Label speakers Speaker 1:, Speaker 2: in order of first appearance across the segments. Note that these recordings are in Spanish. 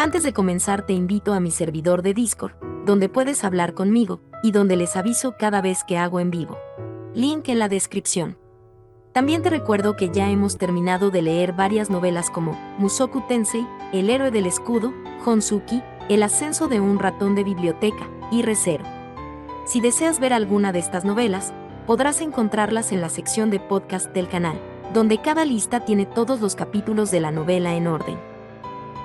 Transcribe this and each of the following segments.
Speaker 1: Antes de comenzar te invito a mi servidor de Discord, donde puedes hablar conmigo, y donde les aviso cada vez que hago en vivo. Link en la descripción. También te recuerdo que ya hemos terminado de leer varias novelas como Mushoku Tensei, El héroe del escudo, Honsuki, El ascenso de un ratón de biblioteca, y Re:Zero. Si deseas ver alguna de estas novelas, podrás encontrarlas en la sección de podcast del canal, donde cada lista tiene todos los capítulos de la novela en orden.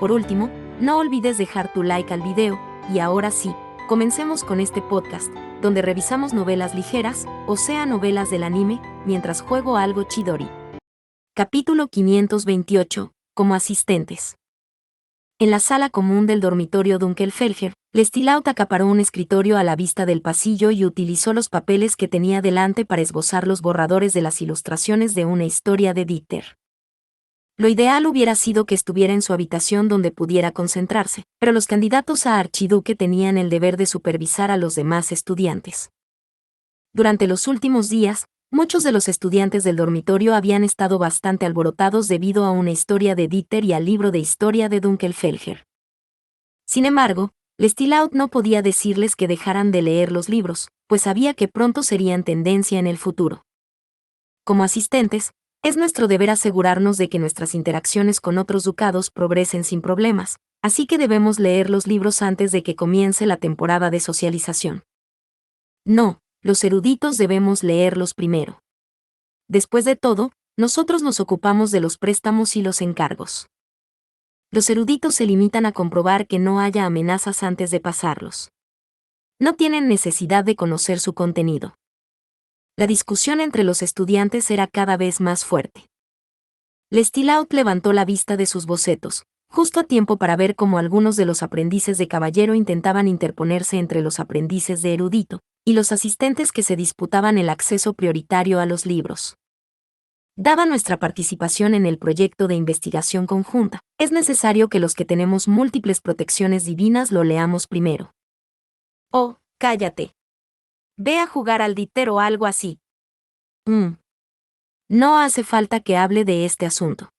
Speaker 1: Por último, no olvides dejar tu like al video, y ahora sí, comencemos con este podcast, donde revisamos novelas ligeras, o sea novelas del anime, mientras juego algo Chidori. Capítulo 528, como asistentes. En la sala común del dormitorio Dunkelfelger, Lestilaut acaparó un escritorio a la vista del pasillo y utilizó los papeles que tenía delante para esbozar los borradores de las ilustraciones de una historia de Dieter. Lo ideal hubiera sido que estuviera en su habitación donde pudiera concentrarse, pero los candidatos a archiduque tenían el deber de supervisar a los demás estudiantes. Durante los últimos días, muchos de los estudiantes del dormitorio habían estado bastante alborotados debido a una historia de Dieter y al libro de historia de Dunkelfelger. Sin embargo, Lestilaut no podía decirles que dejaran de leer los libros, pues sabía que pronto serían tendencia en el futuro. Como asistentes, es nuestro deber asegurarnos de que nuestras interacciones con otros ducados progresen sin problemas, así que debemos leer los libros antes de que comience la temporada de socialización. No, los eruditos debemos leerlos primero. Después de todo, nosotros nos ocupamos de los préstamos y los encargos. Los eruditos se limitan a comprobar que no haya amenazas antes de pasarlos. No tienen necesidad de conocer su contenido. La discusión entre los estudiantes era cada vez más fuerte. Lestilaut levantó la vista de sus bocetos, justo a tiempo para ver cómo algunos de los aprendices de caballero intentaban interponerse entre los aprendices de erudito y los asistentes que se disputaban el acceso prioritario a los libros. Dada nuestra participación en el proyecto de investigación conjunta, es necesario que los que tenemos múltiples protecciones divinas lo leamos primero. Oh, cállate. Ve a jugar al Dieter o algo así. No hace falta que hable de este asunto.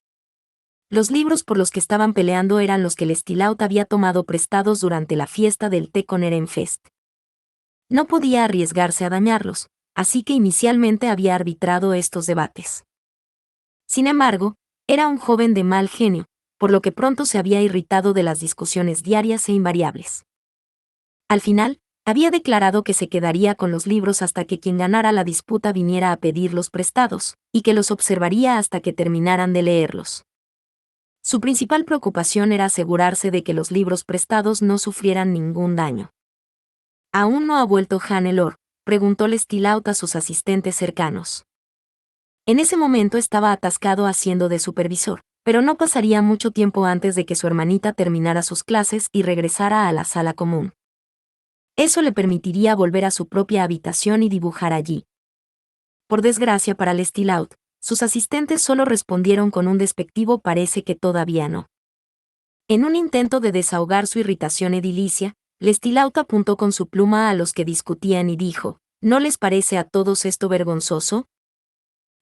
Speaker 1: Los libros por los que estaban peleando eran los que Lestilaut había tomado prestados durante la fiesta del Tekoneren-Fest. No podía arriesgarse a dañarlos, así que inicialmente había arbitrado estos debates. Sin embargo, era un joven de mal genio, por lo que pronto se había irritado de las discusiones diarias e invariables. Al final, había declarado que se quedaría con los libros hasta que quien ganara la disputa viniera a pedirlos prestados, y que los observaría hasta que terminaran de leerlos. Su principal preocupación era asegurarse de que los libros prestados no sufrieran ningún daño. ¿Aún no ha vuelto Hannelore?, preguntó Lestilaut a sus asistentes cercanos. En ese momento estaba atascado haciendo de supervisor, pero no pasaría mucho tiempo antes de que su hermanita terminara sus clases y regresara a la sala común. Eso le permitiría volver a su propia habitación y dibujar allí. Por desgracia para Lestilaut, sus asistentes solo respondieron con un despectivo parece que todavía no. En un intento de desahogar su irritación edilicia, Lestilaut apuntó con su pluma a los que discutían y dijo, ¿no les parece a todos esto vergonzoso?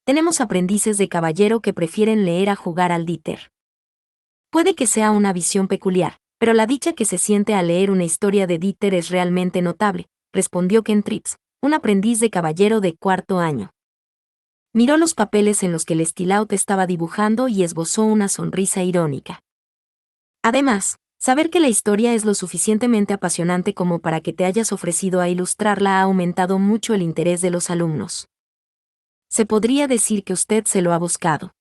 Speaker 1: Tenemos aprendices de caballero que prefieren leer a jugar al Dieter. Puede que sea una visión peculiar, pero la dicha que se siente al leer una historia de Dieter es realmente notable, respondió Kentrix, un aprendiz de caballero de cuarto año. Miró los papeles en los que Lestilaut estaba dibujando y esbozó una sonrisa irónica. Además, saber que la historia es lo suficientemente apasionante como para que te hayas ofrecido a ilustrarla ha aumentado mucho el interés de los alumnos. Se podría decir que usted se lo ha buscado.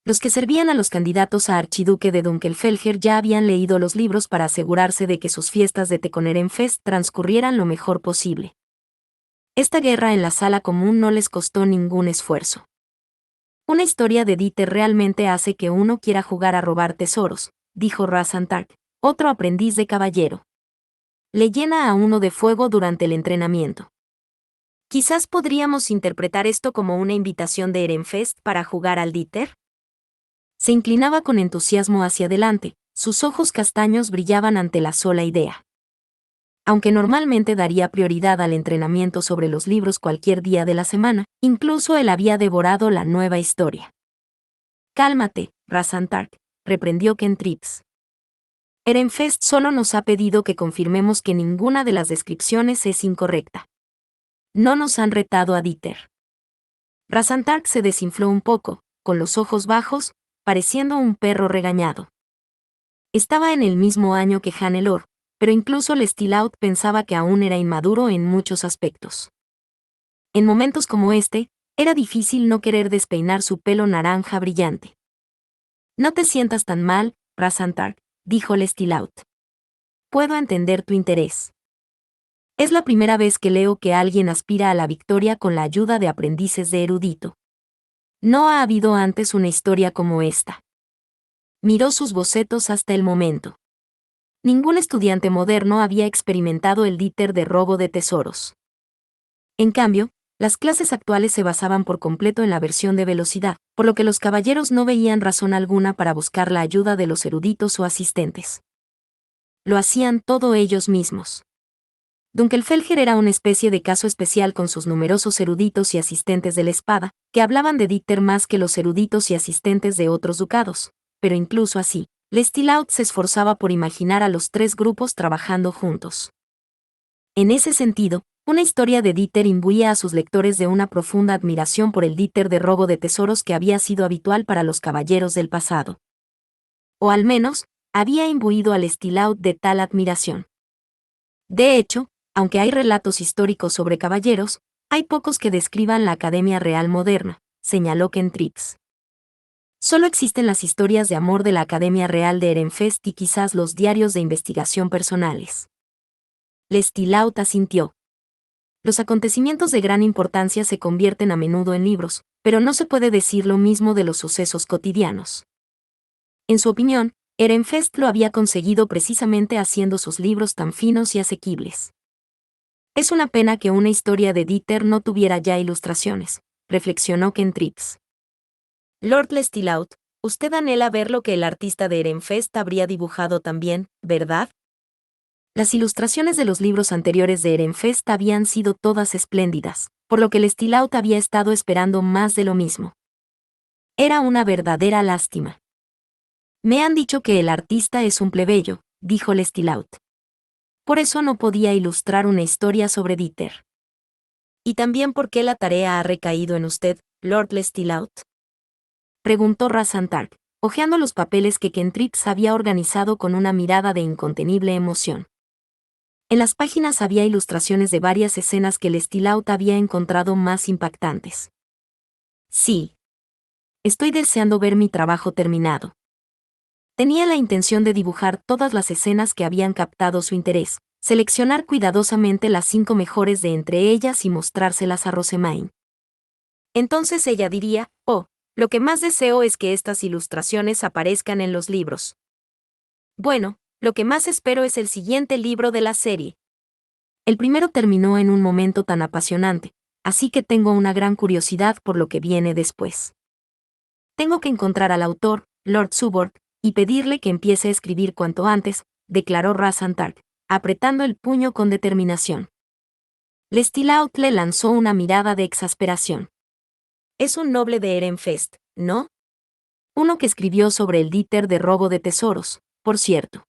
Speaker 1: Los que servían a los candidatos a archiduque de Dunkelfelger ya habían leído los libros para asegurarse de que sus fiestas de Tekoneren-Fest transcurrieran lo mejor posible. Esta guerra en la sala común no les costó ningún esfuerzo. Una historia de Dieter realmente hace que uno quiera jugar a robar tesoros, dijo Razantark, otro aprendiz de caballero. Le llena a uno de fuego durante el entrenamiento. Quizás podríamos interpretar esto como una invitación de Erenfest para jugar al Dieter. Se inclinaba con entusiasmo hacia adelante, sus ojos castaños brillaban ante la sola idea. Aunque normalmente daría prioridad al entrenamiento sobre los libros cualquier día de la semana, incluso él había devorado la nueva historia. Cálmate, Razantark, reprendió Kentrix. Ehrenfest solo nos ha pedido que confirmemos que ninguna de las descripciones es incorrecta. No nos han retado a Dieter. Razantark se desinfló un poco, con los ojos bajos, pareciendo un perro regañado. Estaba en el mismo año que Hannelore, pero incluso Lestilaut pensaba que aún era inmaduro en muchos aspectos. En momentos como este, era difícil no querer despeinar su pelo naranja brillante. No te sientas tan mal, Razantark, dijo Lestilaut. Puedo entender tu interés. Es la primera vez que leo que alguien aspira a la victoria con la ayuda de aprendices de erudito. No ha habido antes una historia como esta. Miró sus bocetos hasta el momento. Ningún estudiante moderno había experimentado el Dieter de robo de tesoros. En cambio, las clases actuales se basaban por completo en la versión de velocidad, por lo que los caballeros no veían razón alguna para buscar la ayuda de los eruditos o asistentes. Lo hacían todo ellos mismos. Dunkelfelger era una especie de caso especial con sus numerosos eruditos y asistentes de la espada, que hablaban de Dieter más que los eruditos y asistentes de otros ducados, pero incluso así, Lestilaut se esforzaba por imaginar a los tres grupos trabajando juntos. En ese sentido, una historia de Dieter imbuía a sus lectores de una profunda admiración por el Dieter de robo de tesoros que había sido habitual para los caballeros del pasado. O al menos, había imbuido a Lestilaut de tal admiración. De hecho, aunque hay relatos históricos sobre caballeros, hay pocos que describan la Academia Real moderna, señaló Kentrix. Solo existen las historias de amor de la Academia Real de Ehrenfest y quizás los diarios de investigación personales. Lestilaut asintió. Los acontecimientos de gran importancia se convierten a menudo en libros, pero no se puede decir lo mismo de los sucesos cotidianos. En su opinión, Ehrenfest lo había conseguido precisamente haciendo sus libros tan finos y asequibles. Es una pena que una historia de Dieter no tuviera ya ilustraciones, reflexionó Kentrix. Lord Lestilaut, usted anhela ver lo que el artista de Ehrenfest habría dibujado también, ¿verdad? Las ilustraciones de los libros anteriores de Ehrenfest habían sido todas espléndidas, por lo que Lestilaut había estado esperando más de lo mismo. Era una verdadera lástima. Me han dicho que el artista es un plebeyo, dijo Lestilaut. Por eso no podía ilustrar una historia sobre Dieter. ¿Y también por qué la tarea ha recaído en usted, Lord Lestilaut? Preguntó Razantark, hojeando los papeles que Kentrix había organizado con una mirada de incontenible emoción. En las páginas había ilustraciones de varias escenas que Lestilaut había encontrado más impactantes. Sí. Estoy deseando ver mi trabajo terminado. Tenía la intención de dibujar todas las escenas que habían captado su interés, seleccionar cuidadosamente las 5 mejores de entre ellas y mostrárselas a Rosemaine. Entonces ella diría, oh, lo que más deseo es que estas ilustraciones aparezcan en los libros. Bueno, lo que más espero es el siguiente libro de la serie. El primero terminó en un momento tan apasionante, así que tengo una gran curiosidad por lo que viene después. Tengo que encontrar al autor, Lord Subord, y pedirle que empiece a escribir cuanto antes, declaró Razantark, apretando el puño con determinación. Lestilaut le lanzó una mirada de exasperación. Es un noble de Ehrenfest, ¿no? Uno que escribió sobre el Dieter de robo de tesoros, por cierto.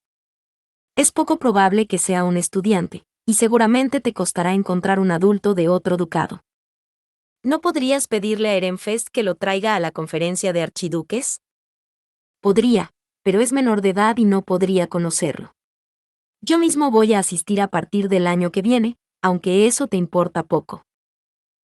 Speaker 1: Es poco probable que sea un estudiante, y seguramente te costará encontrar un adulto de otro ducado. ¿No podrías pedirle a Ehrenfest que lo traiga a la conferencia de archiduques? Podría, pero es menor de edad y no podría conocerlo. Yo mismo voy a asistir a partir del año que viene, aunque eso te importa poco.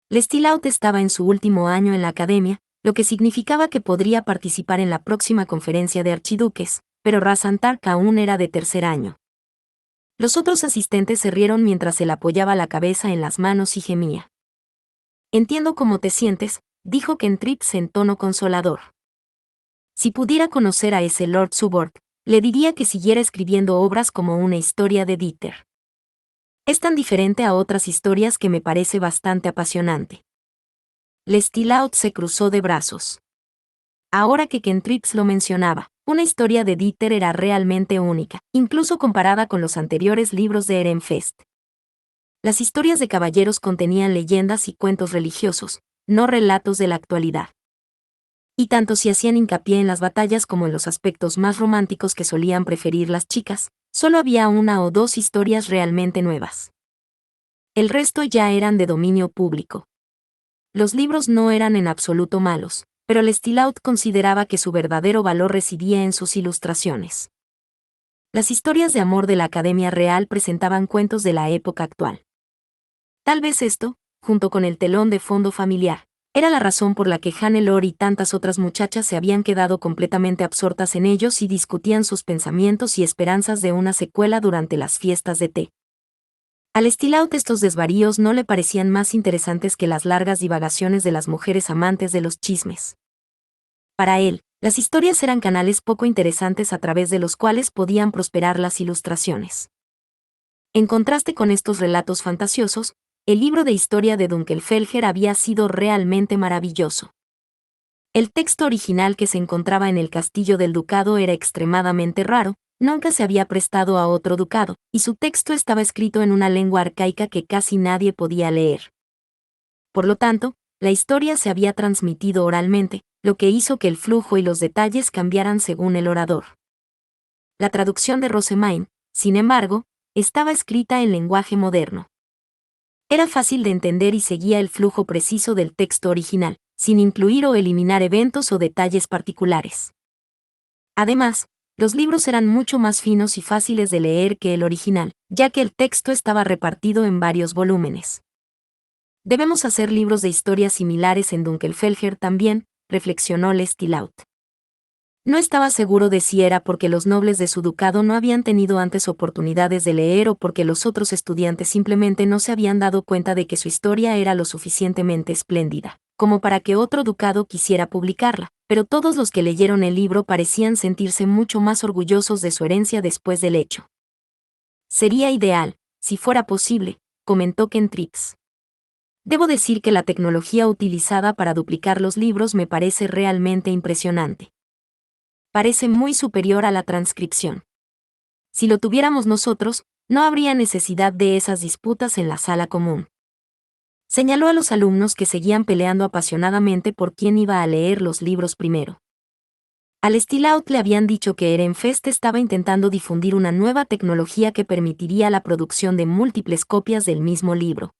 Speaker 1: Lestilaut estaba en su último año en la academia, lo que significaba que podría participar en la próxima conferencia de archiduques, pero Razantark aún era de tercer año. Los otros asistentes se rieron mientras él apoyaba la cabeza en las manos y gemía. Entiendo cómo te sientes, dijo Kentrix en tono consolador. Si pudiera conocer a ese Lord Subord, le diría que siguiera escribiendo obras como una historia de Dieter. Es tan diferente a otras historias que me parece bastante apasionante. Lestilaut se cruzó de brazos. Ahora que Kentrix lo mencionaba, una historia de Dieter era realmente única, incluso comparada con los anteriores libros de Ehrenfest. Las historias de caballeros contenían leyendas y cuentos religiosos, no relatos de la actualidad. Y tanto si hacían hincapié en las batallas como en los aspectos más románticos que solían preferir las chicas, solo había una o dos historias realmente nuevas. El resto ya eran de dominio público. Los libros no eran en absoluto malos, pero Lestilaut consideraba que su verdadero valor residía en sus ilustraciones. Las historias de amor de la Academia Real presentaban cuentos de la época actual. Tal vez esto, junto con el telón de fondo familiar, era la razón por la que Hannelore y tantas otras muchachas se habían quedado completamente absortas en ellos y discutían sus pensamientos y esperanzas de una secuela durante las fiestas de té. Al Lestilaut estos desvaríos no le parecían más interesantes que las largas divagaciones de las mujeres amantes de los chismes. Para él, las historias eran canales poco interesantes a través de los cuales podían prosperar las ilustraciones. En contraste con estos relatos fantasiosos, el libro de historia de Dunkelfelger había sido realmente maravilloso. El texto original que se encontraba en el castillo del ducado era extremadamente raro, nunca se había prestado a otro ducado, y su texto estaba escrito en una lengua arcaica que casi nadie podía leer. Por lo tanto, la historia se había transmitido oralmente, lo que hizo que el flujo y los detalles cambiaran según el orador. La traducción de Rosemain, sin embargo, estaba escrita en lenguaje moderno. Era fácil de entender y seguía el flujo preciso del texto original, sin incluir o eliminar eventos o detalles particulares. Además, los libros eran mucho más finos y fáciles de leer que el original, ya que el texto estaba repartido en varios volúmenes. Debemos hacer libros de historias similares en Dunkelfelger también, reflexionó Lestilaut. No estaba seguro de si era porque los nobles de su ducado no habían tenido antes oportunidades de leer o porque los otros estudiantes simplemente no se habían dado cuenta de que su historia era lo suficientemente espléndida como para que otro ducado quisiera publicarla, pero todos los que leyeron el libro parecían sentirse mucho más orgullosos de su herencia después del hecho. Sería ideal, si fuera posible, comentó Kentrix. Debo decir que la tecnología utilizada para duplicar los libros me parece realmente impresionante. Parece muy superior a la transcripción. Si lo tuviéramos nosotros, no habría necesidad de esas disputas en la sala común. Señaló a los alumnos que seguían peleando apasionadamente por quién iba a leer los libros primero. A Lestilaut le habían dicho que Ehrenfest estaba intentando difundir una nueva tecnología que permitiría la producción de múltiples copias del mismo libro.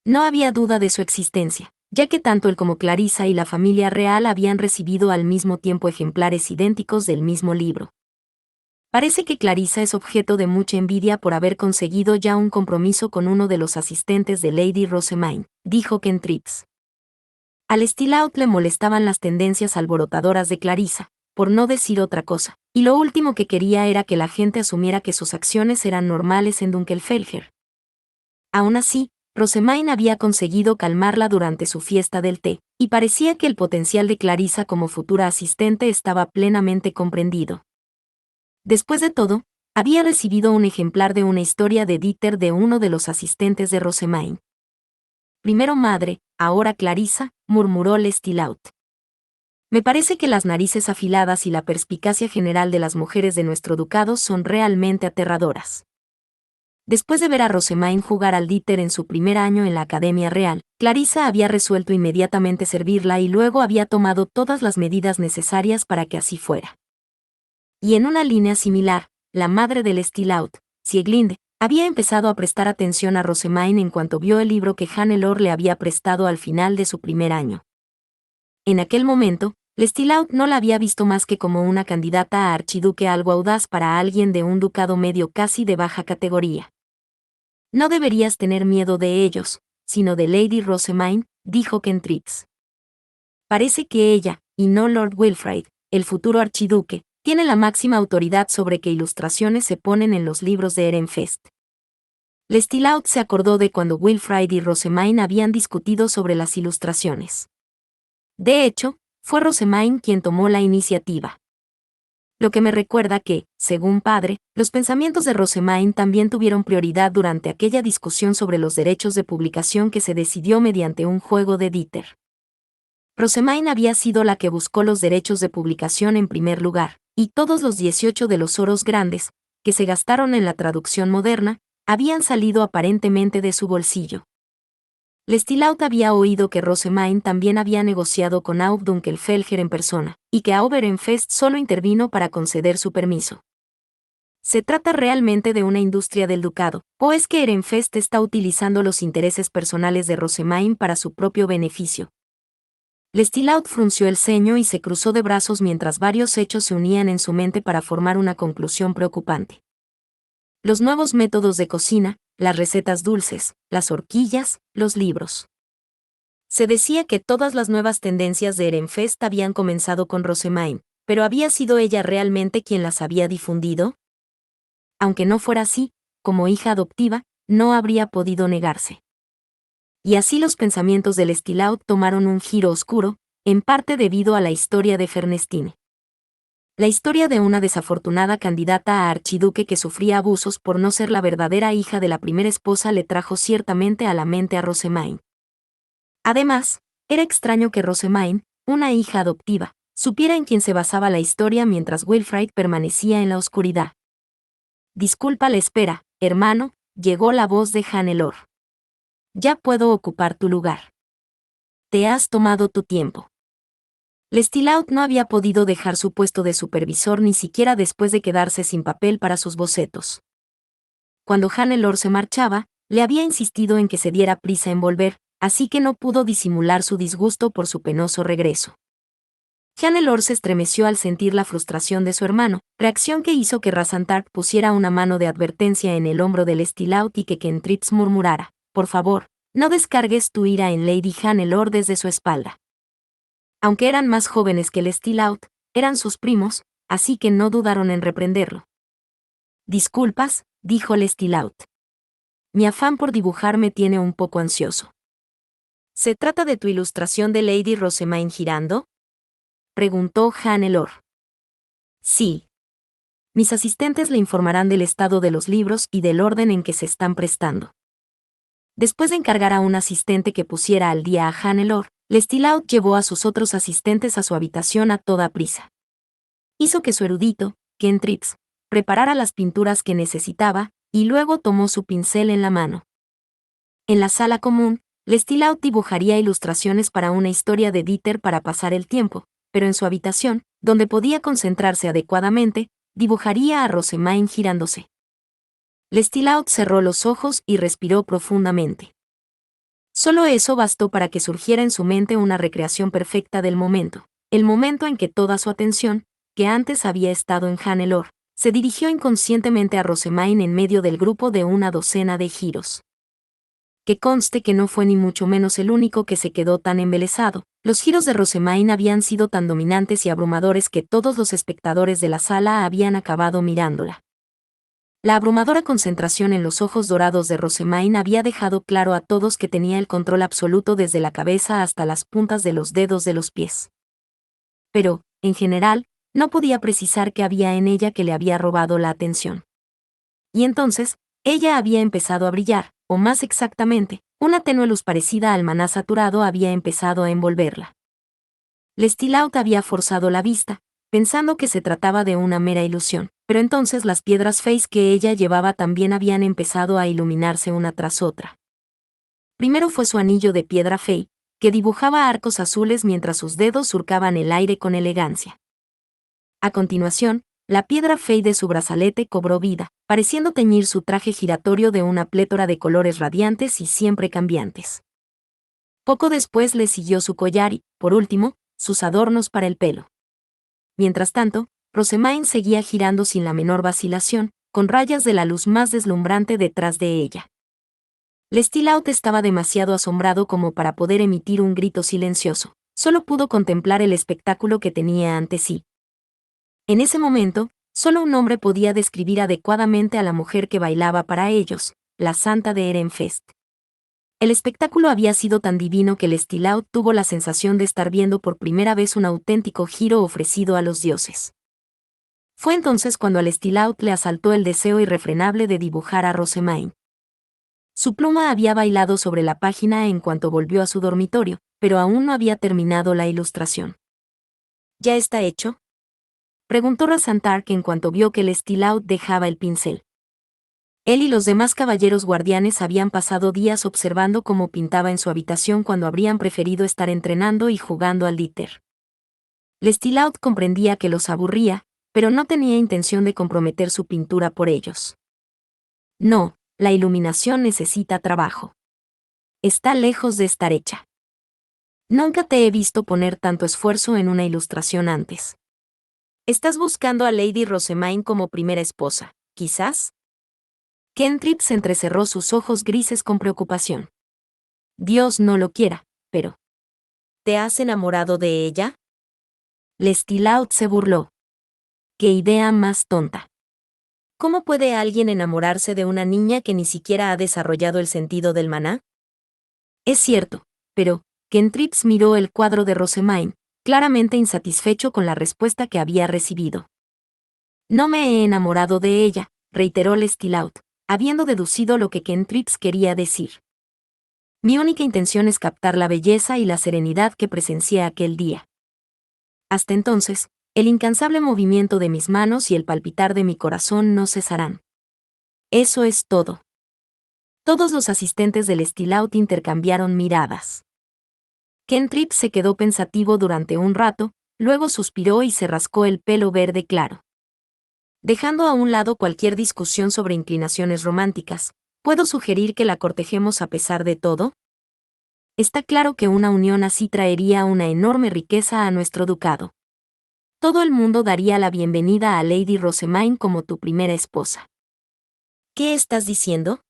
Speaker 1: No había duda de su existencia, ya que tanto él como Clarissa y la familia real habían recibido al mismo tiempo ejemplares idénticos del mismo libro. Parece que Clarissa es objeto de mucha envidia por haber conseguido ya un compromiso con uno de los asistentes de Lady Rosemain, dijo Kentrix. A Lestilaut le molestaban las tendencias alborotadoras de Clarissa, por no decir otra cosa, y lo último que quería era que la gente asumiera que sus acciones eran normales en Dunkelfelger. Aún así, Rosemain había conseguido calmarla durante su fiesta del té, y parecía que el potencial de Clarissa como futura asistente estaba plenamente comprendido. Después de todo, había recibido un ejemplar de una historia de Dieter de uno de los asistentes de Rosemain. Primero madre, ahora Clarissa, murmuró Lestilaut. Me parece que las narices afiladas y la perspicacia general de las mujeres de nuestro ducado son realmente aterradoras. Después de ver a Rosemain jugar al Dieter en su primer año en la Academia Real, Clarissa había resuelto inmediatamente servirla y luego había tomado todas las medidas necesarias para que así fuera. Y en una línea similar, la madre de Lestilaut, Sieglinde, había empezado a prestar atención a Rosemain en cuanto vio el libro que Hannelore le había prestado al final de su primer año. En aquel momento, Lestilaut no la había visto más que como una candidata a archiduque algo audaz para alguien de un ducado medio casi de baja categoría. No deberías tener miedo de ellos, sino de Lady Rosemain, dijo Kentrix. Parece que ella, y no Lord Wilfrid, el futuro archiduque, tiene la máxima autoridad sobre qué ilustraciones se ponen en los libros de Ehrenfest. Lestilaut se acordó de cuando Wilfrid y Rosemain habían discutido sobre las ilustraciones. De hecho, fue Rosemain quien tomó la iniciativa. Lo que me recuerda que, según padre, los pensamientos de Rosemain también tuvieron prioridad durante aquella discusión sobre los derechos de publicación que se decidió mediante un juego de Dieter. Rosemain había sido la que buscó los derechos de publicación en primer lugar, y todos los 18 de los oros grandes, que se gastaron en la traducción moderna, habían salido aparentemente de su bolsillo. Lestilaut había oído que Rosemain también había negociado con Aub Dunkelfelger en persona, y que Auberenfest solo intervino para conceder su permiso. ¿Se trata realmente de una industria del ducado, o es que Ehrenfest está utilizando los intereses personales de Rosemain para su propio beneficio? Lestilaut frunció el ceño y se cruzó de brazos mientras varios hechos se unían en su mente para formar una conclusión preocupante. Los nuevos métodos de cocina, las recetas dulces, las horquillas, los libros. Se decía que todas las nuevas tendencias de Ehrenfest habían comenzado con Rosemain, pero ¿había sido ella realmente quien las había difundido? Aunque no fuera así, como hija adoptiva, no habría podido negarse. Y así los pensamientos de Lestilaut tomaron un giro oscuro, en parte debido a la historia de Fernestine. La historia de una desafortunada candidata a archiduque que sufría abusos por no ser la verdadera hija de la primera esposa le trajo ciertamente a la mente a Rosemain. Además, era extraño que Rosemain, una hija adoptiva, supiera en quién se basaba la historia mientras Wilfrid permanecía en la oscuridad. Disculpa la espera, hermano, llegó la voz de Hannelore. Ya puedo ocupar tu lugar. Te has tomado tu tiempo. Lestilaut no había podido dejar su puesto de supervisor ni siquiera después de quedarse sin papel para sus bocetos. Cuando Hannelore se marchaba, le había insistido en que se diera prisa en volver, así que no pudo disimular su disgusto por su penoso regreso. Hannelore se estremeció al sentir la frustración de su hermano, reacción que hizo que Razantark pusiera una mano de advertencia en el hombro de Lestilaut y que Kentritz murmurara: «Por favor, no descargues tu ira en Lady Hannelore desde su espalda». Aunque eran más jóvenes que Lestilaut, eran sus primos, así que no dudaron en reprenderlo. «Disculpas», dijo Lestilaut. «Mi afán por dibujar me tiene un poco ansioso». «¿Se trata de tu ilustración de Lady Rosemain girando?», preguntó Hannelore. «Sí. Mis asistentes le informarán del estado de los libros y del orden en que se están prestando». Después de encargar a un asistente que pusiera al día a Hannelore, Lestilaut llevó a sus otros asistentes a su habitación a toda prisa. Hizo que su erudito, Kentritz, preparara las pinturas que necesitaba, y luego tomó su pincel en la mano. En la sala común, Lestilaut dibujaría ilustraciones para una historia de Dieter para pasar el tiempo, pero en su habitación, donde podía concentrarse adecuadamente, dibujaría a Rosemain girándose. Lestilaut cerró los ojos y respiró profundamente. Solo eso bastó para que surgiera en su mente una recreación perfecta del momento, el momento en que toda su atención, que antes había estado en Hannelore, se dirigió inconscientemente a Rosemain en medio del grupo de una docena de giros. Que conste que no fue ni mucho menos el único que se quedó tan embelesado. Los giros de Rosemain habían sido tan dominantes y abrumadores que todos los espectadores de la sala habían acabado mirándola. La abrumadora concentración en los ojos dorados de Rosemain había dejado claro a todos que tenía el control absoluto desde la cabeza hasta las puntas de los dedos de los pies. Pero, en general, no podía precisar qué había en ella que le había robado la atención. Y entonces, ella había empezado a brillar, o más exactamente, una tenue luz parecida al maná saturado había empezado a envolverla. Lestilaut había forzado la vista, pensando que se trataba de una mera ilusión, pero entonces las piedras Face que ella llevaba también habían empezado a iluminarse una tras otra. Primero fue su anillo de piedra Fey, que dibujaba arcos azules mientras sus dedos surcaban el aire con elegancia. A continuación, la piedra Fey de su brazalete cobró vida, pareciendo teñir su traje giratorio de una plétora de colores radiantes y siempre cambiantes. Poco después le siguió su collar y, por último, sus adornos para el pelo. Mientras tanto, Rosemain seguía girando sin la menor vacilación, con rayas de la luz más deslumbrante detrás de ella. Lestilaut estaba demasiado asombrado como para poder emitir un grito silencioso, solo pudo contemplar el espectáculo que tenía ante sí. En ese momento, solo un hombre podía describir adecuadamente a la mujer que bailaba para ellos, la santa de Ehrenfest. El espectáculo había sido tan divino que Lestilaut tuvo la sensación de estar viendo por primera vez un auténtico giro ofrecido a los dioses. Fue entonces cuando a Lestilaut le asaltó el deseo irrefrenable de dibujar a Rosemain. Su pluma había bailado sobre la página en cuanto volvió a su dormitorio, pero aún no había terminado la ilustración. ¿Ya está hecho?, preguntó Razantark en cuanto vio que Lestilaut dejaba el pincel. Él y los demás caballeros guardianes habían pasado días observando cómo pintaba en su habitación cuando habrían preferido estar entrenando y jugando al Dieter. Lestilleaut comprendía que los aburría, pero no tenía intención de comprometer su pintura por ellos. No, la iluminación necesita trabajo. Está lejos de estar hecha. Nunca te he visto poner tanto esfuerzo en una ilustración antes. ¿Estás buscando a Lady Rosemaine como primera esposa, quizás? Kentrip entrecerró sus ojos grises con preocupación. Dios no lo quiera, pero... ¿Te has enamorado de ella? Lestilleaut se burló. ¡Qué idea más tonta! ¿Cómo puede alguien enamorarse de una niña que ni siquiera ha desarrollado el sentido del maná? Es cierto, pero... Kentrip miró el cuadro de Rosemaine, claramente insatisfecho con la respuesta que había recibido. No me he enamorado de ella, reiteró Lestilleaut, habiendo deducido lo que Kentrip quería decir. Mi única intención es captar la belleza y la serenidad que presencié aquel día. Hasta entonces, el incansable movimiento de mis manos y el palpitar de mi corazón no cesarán. Eso es todo. Todos los asistentes del Lestilleaut intercambiaron miradas. Kentrip se quedó pensativo durante un rato, luego suspiró y se rascó el pelo verde claro. Dejando a un lado cualquier discusión sobre inclinaciones románticas, ¿puedo sugerir que la cortejemos a pesar de todo? Está claro que una unión así traería una enorme riqueza a nuestro ducado. Todo el mundo daría la bienvenida a Lady Rosemaine como tu primera esposa. ¿Qué estás diciendo?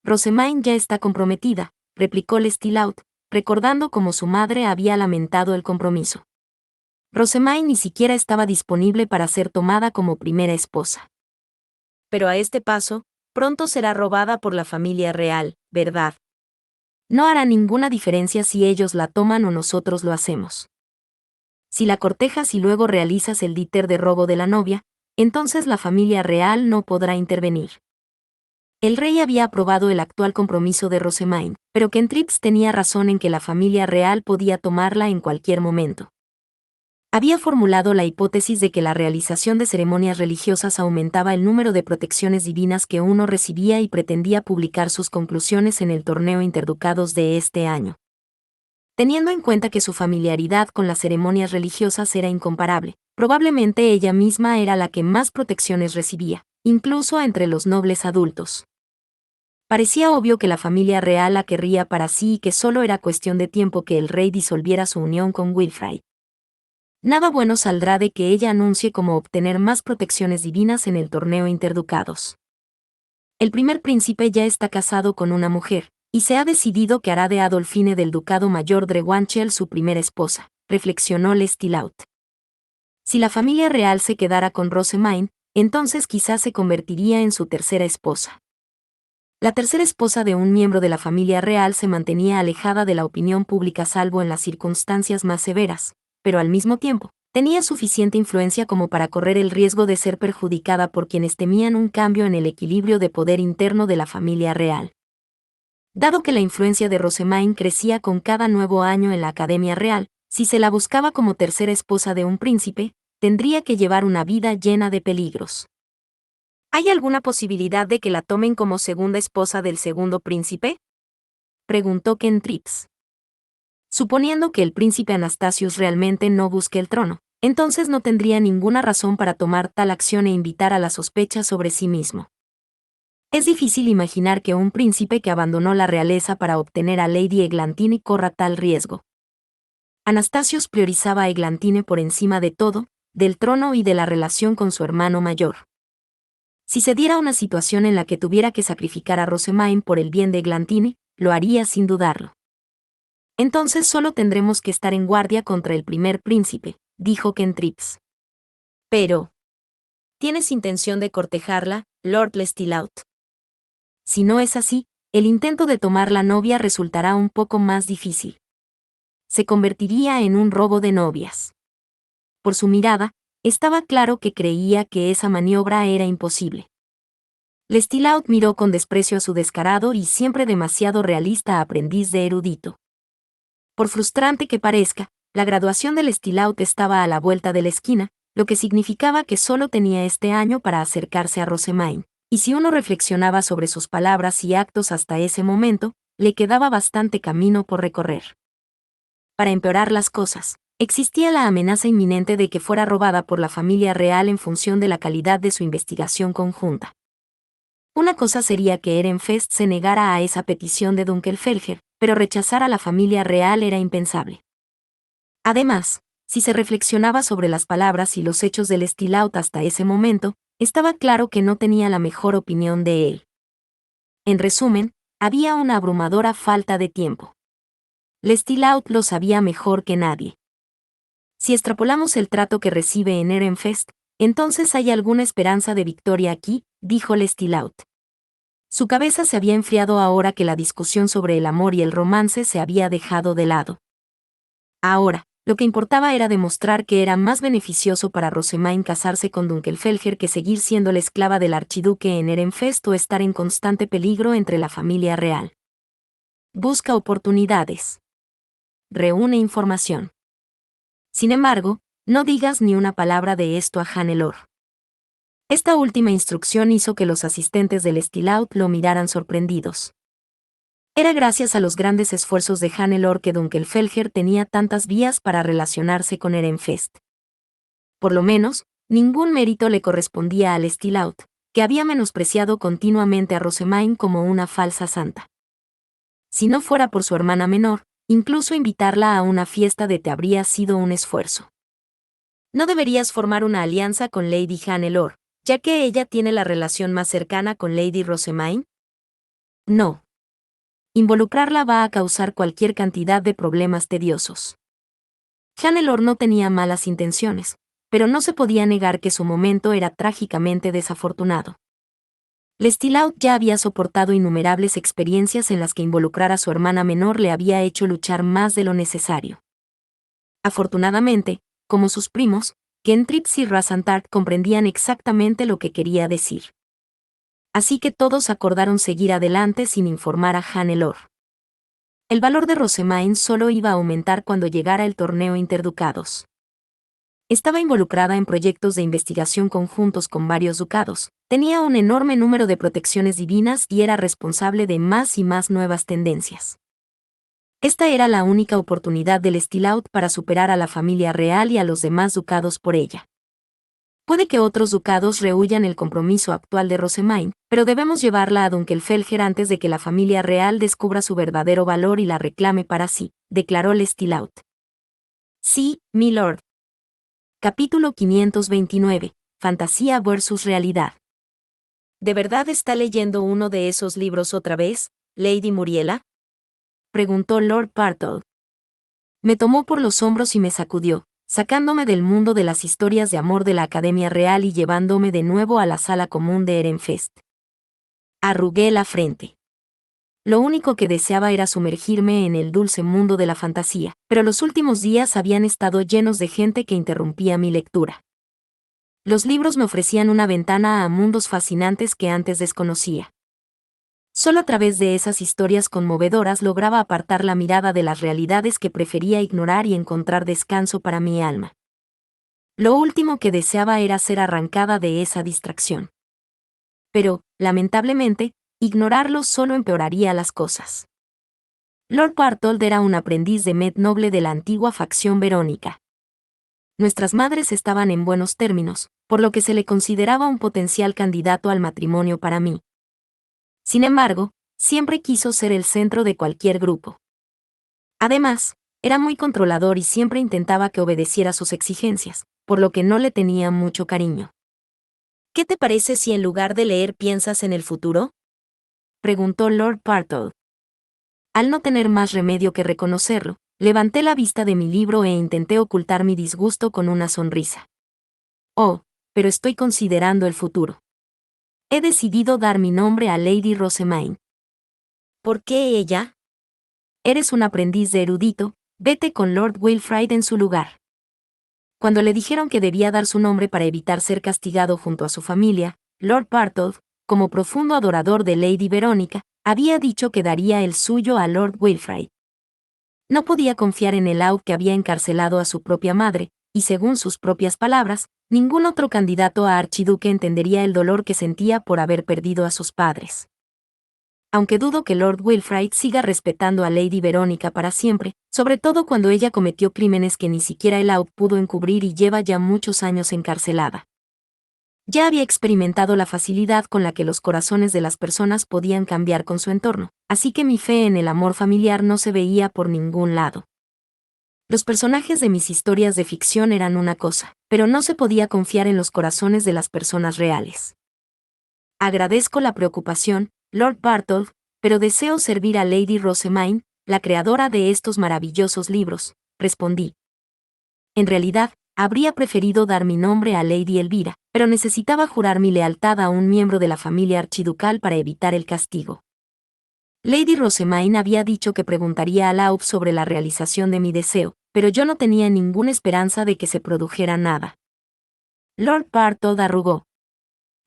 Speaker 1: Rosemaine ya está comprometida, replicó Lestilleaut, recordando cómo su madre había lamentado el compromiso. Rosemaine ni siquiera estaba disponible para ser tomada como primera esposa. Pero a este paso, pronto será robada por la familia real, ¿verdad? No hará ninguna diferencia si ellos la toman o nosotros lo hacemos. Si la cortejas y luego realizas el Dieter de robo de la novia, entonces la familia real no podrá intervenir. El rey había aprobado el actual compromiso de Rosemaine, pero Kentrip tenía razón en que la familia real podía tomarla en cualquier momento. Había formulado la hipótesis de que la realización de ceremonias religiosas aumentaba el número de protecciones divinas que uno recibía y pretendía publicar sus conclusiones en el torneo interducados de este año. Teniendo en cuenta que su familiaridad con las ceremonias religiosas era incomparable, probablemente ella misma era la que más protecciones recibía, incluso entre los nobles adultos. Parecía obvio que la familia real la querría para sí y que solo era cuestión de tiempo que el rey disolviera su unión con Wilfrid. Nada bueno saldrá de que ella anuncie cómo obtener más protecciones divinas en el torneo interducados. El primer príncipe ya está casado con una mujer, y se ha decidido que hará de Adolfine del ducado mayor de Wanchel su primera esposa, reflexionó Lestilleaut. Si la familia real se quedara con Rosemaine, entonces quizás se convertiría en su tercera esposa. La tercera esposa de un miembro de la familia real se mantenía alejada de la opinión pública salvo en las circunstancias más severas, pero al mismo tiempo, tenía suficiente influencia como para correr el riesgo de ser perjudicada por quienes temían un cambio en el equilibrio de poder interno de la familia real. Dado que la influencia de Rosemaine crecía con cada nuevo año en la Academia Real, si se la buscaba como tercera esposa de un príncipe, tendría que llevar una vida llena de peligros. ¿Hay alguna posibilidad de que la tomen como segunda esposa del segundo príncipe? Preguntó Kentrip. Suponiendo que el príncipe Anastasius realmente no busque el trono, entonces no tendría ninguna razón para tomar tal acción e invitar a la sospecha sobre sí mismo. Es difícil imaginar que un príncipe que abandonó la realeza para obtener a Lady Eglantine corra tal riesgo. Anastasius priorizaba a Eglantine por encima de todo, del trono y de la relación con su hermano mayor. Si se diera una situación en la que tuviera que sacrificar a Rosemaine por el bien de Eglantine, lo haría sin dudarlo. Entonces solo tendremos que estar en guardia contra el primer príncipe, dijo Kentrip. Pero... ¿tienes intención de cortejarla, Lord Lestilleaut? Si no es así, el intento de tomar la novia resultará un poco más difícil. Se convertiría en un robo de novias. Por su mirada, estaba claro que creía que esa maniobra era imposible. Lestilleaut miró con desprecio a su descarado y siempre demasiado realista aprendiz de erudito. Por frustrante que parezca, la graduación de Lestilleaut estaba a la vuelta de la esquina, lo que significaba que solo tenía este año para acercarse a Rosemaine, Y si uno reflexionaba sobre sus palabras y actos hasta ese momento, le quedaba bastante camino por recorrer. Para empeorar las cosas, existía la amenaza inminente de que fuera robada por la familia real en función de la calidad de su investigación conjunta. Una cosa sería que Ehrenfest se negara a esa petición de Dunkelfelger, pero rechazar a la familia real era impensable. Además, si se reflexionaba sobre las palabras y los hechos del Stillaut hasta ese momento, estaba claro que no tenía la mejor opinión de él. En resumen, había una abrumadora falta de tiempo. Stillaut lo sabía mejor que nadie. Si extrapolamos el trato que recibe en Ehrenfest, entonces hay alguna esperanza de victoria aquí, dijo Stillaut. Su cabeza se había enfriado ahora que la discusión sobre el amor y el romance se había dejado de lado. Ahora, lo que importaba era demostrar que era más beneficioso para Rosemaine casarse con Dunkelfelger que seguir siendo la esclava del archiduque en Ehrenfest o estar en constante peligro entre la familia real. Busca oportunidades. Reúne información. Sin embargo, no digas ni una palabra de esto a Hannelore. Esta última instrucción hizo que los asistentes del Stillaut lo miraran sorprendidos. Era gracias a los grandes esfuerzos de Hannelore que Dunkelfelger tenía tantas vías para relacionarse con Ehrenfest. Por lo menos, ningún mérito le correspondía al Stillaut, que había menospreciado continuamente a Rosemaine como una falsa santa. Si no fuera por su hermana menor, incluso invitarla a una fiesta de té habría sido un esfuerzo. No deberías formar una alianza con Lady Hannelore, ya que ella tiene la relación más cercana con Lady Rosemaine. No. Involucrarla va a causar cualquier cantidad de problemas tediosos. Hannelore no tenía malas intenciones, pero no se podía negar que su momento era trágicamente desafortunado. Stillaut ya había soportado innumerables experiencias en las que involucrar a su hermana menor le había hecho luchar más de lo necesario. Afortunadamente, como sus primos, Kentrix y Razantart comprendían exactamente lo que quería decir. Así que todos acordaron seguir adelante sin informar a Hannelore. El valor de Rosemaine solo iba a aumentar cuando llegara el torneo Interducados. Estaba involucrada en proyectos de investigación conjuntos con varios ducados, tenía un enorme número de protecciones divinas y era responsable de más y más nuevas tendencias. Esta era la única oportunidad del Stillaut para superar a la familia real y a los demás ducados por ella. Puede que otros ducados rehuyan el compromiso actual de Rosemaine, pero debemos llevarla a Dunkelfelger antes de que la familia real descubra su verdadero valor y la reclame para sí, declaró Stillaut. Sí, mi lord. Capítulo 529. Fantasía versus realidad. ¿De verdad está leyendo uno de esos libros otra vez, Lady Muriela?, preguntó Lord Bartol. Me tomó por los hombros y me sacudió, sacándome del mundo de las historias de amor de la Academia Real y llevándome de nuevo a la sala común de Ehrenfest. Arrugué la frente. Lo único que deseaba era sumergirme en el dulce mundo de la fantasía, pero los últimos días habían estado llenos de gente que interrumpía mi lectura. Los libros me ofrecían una ventana a mundos fascinantes que antes desconocía. Solo a través de esas historias conmovedoras lograba apartar la mirada de las realidades que prefería ignorar y encontrar descanso para mi alma. Lo último que deseaba era ser arrancada de esa distracción. Pero, lamentablemente, ignorarlo solo empeoraría las cosas. Lord Bartold era un aprendiz de Med Noble de la antigua facción Verónica. Nuestras madres estaban en buenos términos, por lo que se le consideraba un potencial candidato al matrimonio para mí. Sin embargo, siempre quiso ser el centro de cualquier grupo. Además, era muy controlador y siempre intentaba que obedeciera sus exigencias, por lo que no le tenía mucho cariño. ¿Qué te parece si en lugar de leer piensas en el futuro?, preguntó Lord Bartold. Al no tener más remedio que reconocerlo, levanté la vista de mi libro e intenté ocultar mi disgusto con una sonrisa. Oh, pero estoy considerando el futuro. He decidido dar mi nombre a Lady Rosemaine. ¿Por qué ella? Eres un aprendiz de erudito, vete con Lord Wilfrid en su lugar. Cuando le dijeron que debía dar su nombre para evitar ser castigado junto a su familia, Lord Bartold, como profundo adorador de Lady Verónica, había dicho que daría el suyo a Lord Wilfrid. No podía confiar en el Aud que había encarcelado a su propia madre, y según sus propias palabras, ningún otro candidato a archiduque entendería el dolor que sentía por haber perdido a sus padres. Aunque dudo que Lord Wilfrid siga respetando a Lady Verónica para siempre, sobre todo cuando ella cometió crímenes que ni siquiera el Aub pudo encubrir y lleva ya muchos años encarcelada. Ya había experimentado la facilidad con la que los corazones de las personas podían cambiar con su entorno, así que mi fe en el amor familiar no se veía por ningún lado. Los personajes de mis historias de ficción eran una cosa, pero no se podía confiar en los corazones de las personas reales. Agradezco la preocupación, Lord Barthold, pero deseo servir a Lady Rosamine, la creadora de estos maravillosos libros, respondí. En realidad, habría preferido dar mi nombre a Lady Elvira, pero necesitaba jurar mi lealtad a un miembro de la familia archiducal para evitar el castigo. Lady Rosamine había dicho que preguntaría a Laub sobre la realización de mi deseo, pero yo no tenía ninguna esperanza de que se produjera nada. Lord Barthold arrugó.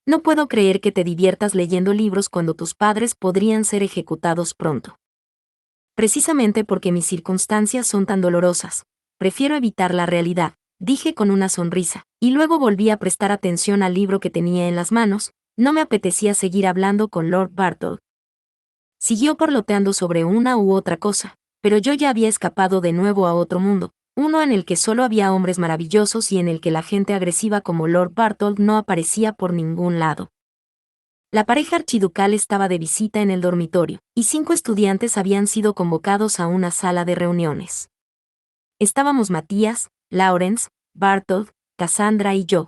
Speaker 1: No puedo creer que te diviertas leyendo libros cuando tus padres podrían ser ejecutados pronto. Precisamente porque mis circunstancias son tan dolorosas, prefiero evitar la realidad, dije con una sonrisa, y luego volví a prestar atención al libro que tenía en las manos. No me apetecía seguir hablando con Lord Barthold. Siguió parloteando sobre una u otra cosa, pero yo ya había escapado de nuevo a otro mundo, uno en el que solo había hombres maravillosos y en el que la gente agresiva como Lord Barthold no aparecía por ningún lado. La pareja archiducal estaba de visita en el dormitorio, y 5 estudiantes habían sido convocados a una sala de reuniones. Estábamos Matías, Lawrence, Barthold, Cassandra y yo.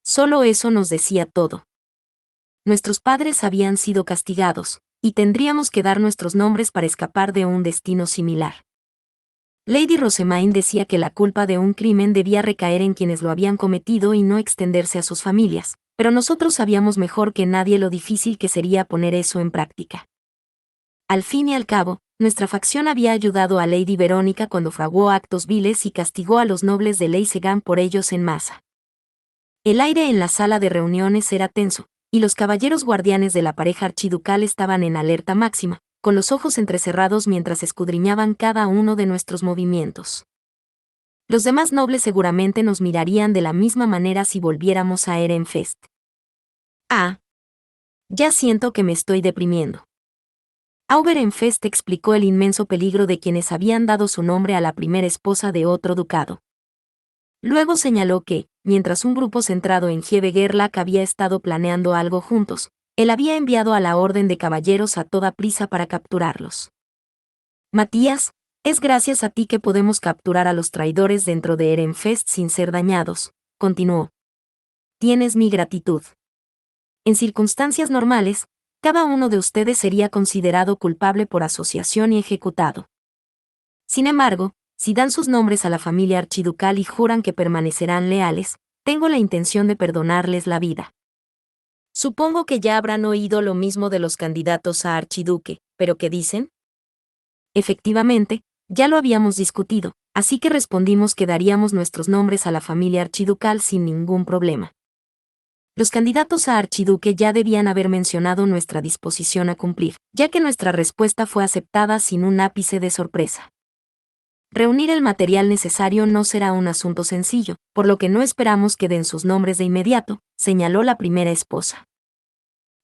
Speaker 1: Solo eso nos decía todo. Nuestros padres habían sido castigados, y tendríamos que dar nuestros nombres para escapar de un destino similar. Lady Rosamine decía que la culpa de un crimen debía recaer en quienes lo habían cometido y no extenderse a sus familias, pero nosotros sabíamos mejor que nadie lo difícil que sería poner eso en práctica. Al fin y al cabo, nuestra facción había ayudado a Lady Verónica cuando fraguó actos viles y castigó a los nobles de Leicegan por ellos en masa. El aire en la sala de reuniones era tenso, y los caballeros guardianes de la pareja archiducal estaban en alerta máxima, con los ojos entrecerrados mientras escudriñaban cada uno de nuestros movimientos. Los demás nobles seguramente nos mirarían de la misma manera si volviéramos a Ehrenfest. Ah, ya siento que me estoy deprimiendo. Ehrenfest explicó el inmenso peligro de quienes habían dado su nombre a la primera esposa de otro ducado. Luego señaló que, mientras un grupo centrado en Hiebegerlach había estado planeando algo juntos, él había enviado a la orden de caballeros a toda prisa para capturarlos. Matías, es gracias a ti que podemos capturar a los traidores dentro de Ehrenfest sin ser dañados, continuó. Tienes mi gratitud. En circunstancias normales, cada uno de ustedes sería considerado culpable por asociación y ejecutado. Sin embargo, si dan sus nombres a la familia archiducal y juran que permanecerán leales, tengo la intención de perdonarles la vida. Supongo que ya habrán oído lo mismo de los candidatos a archiduque, ¿pero qué dicen? Efectivamente, ya lo habíamos discutido, así que respondimos que daríamos nuestros nombres a la familia archiducal sin ningún problema. Los candidatos a archiduque ya debían haber mencionado nuestra disposición a cumplir, ya que nuestra respuesta fue aceptada sin un ápice de sorpresa. Reunir el material necesario no será un asunto sencillo, por lo que no esperamos que den sus nombres de inmediato, señaló la primera esposa.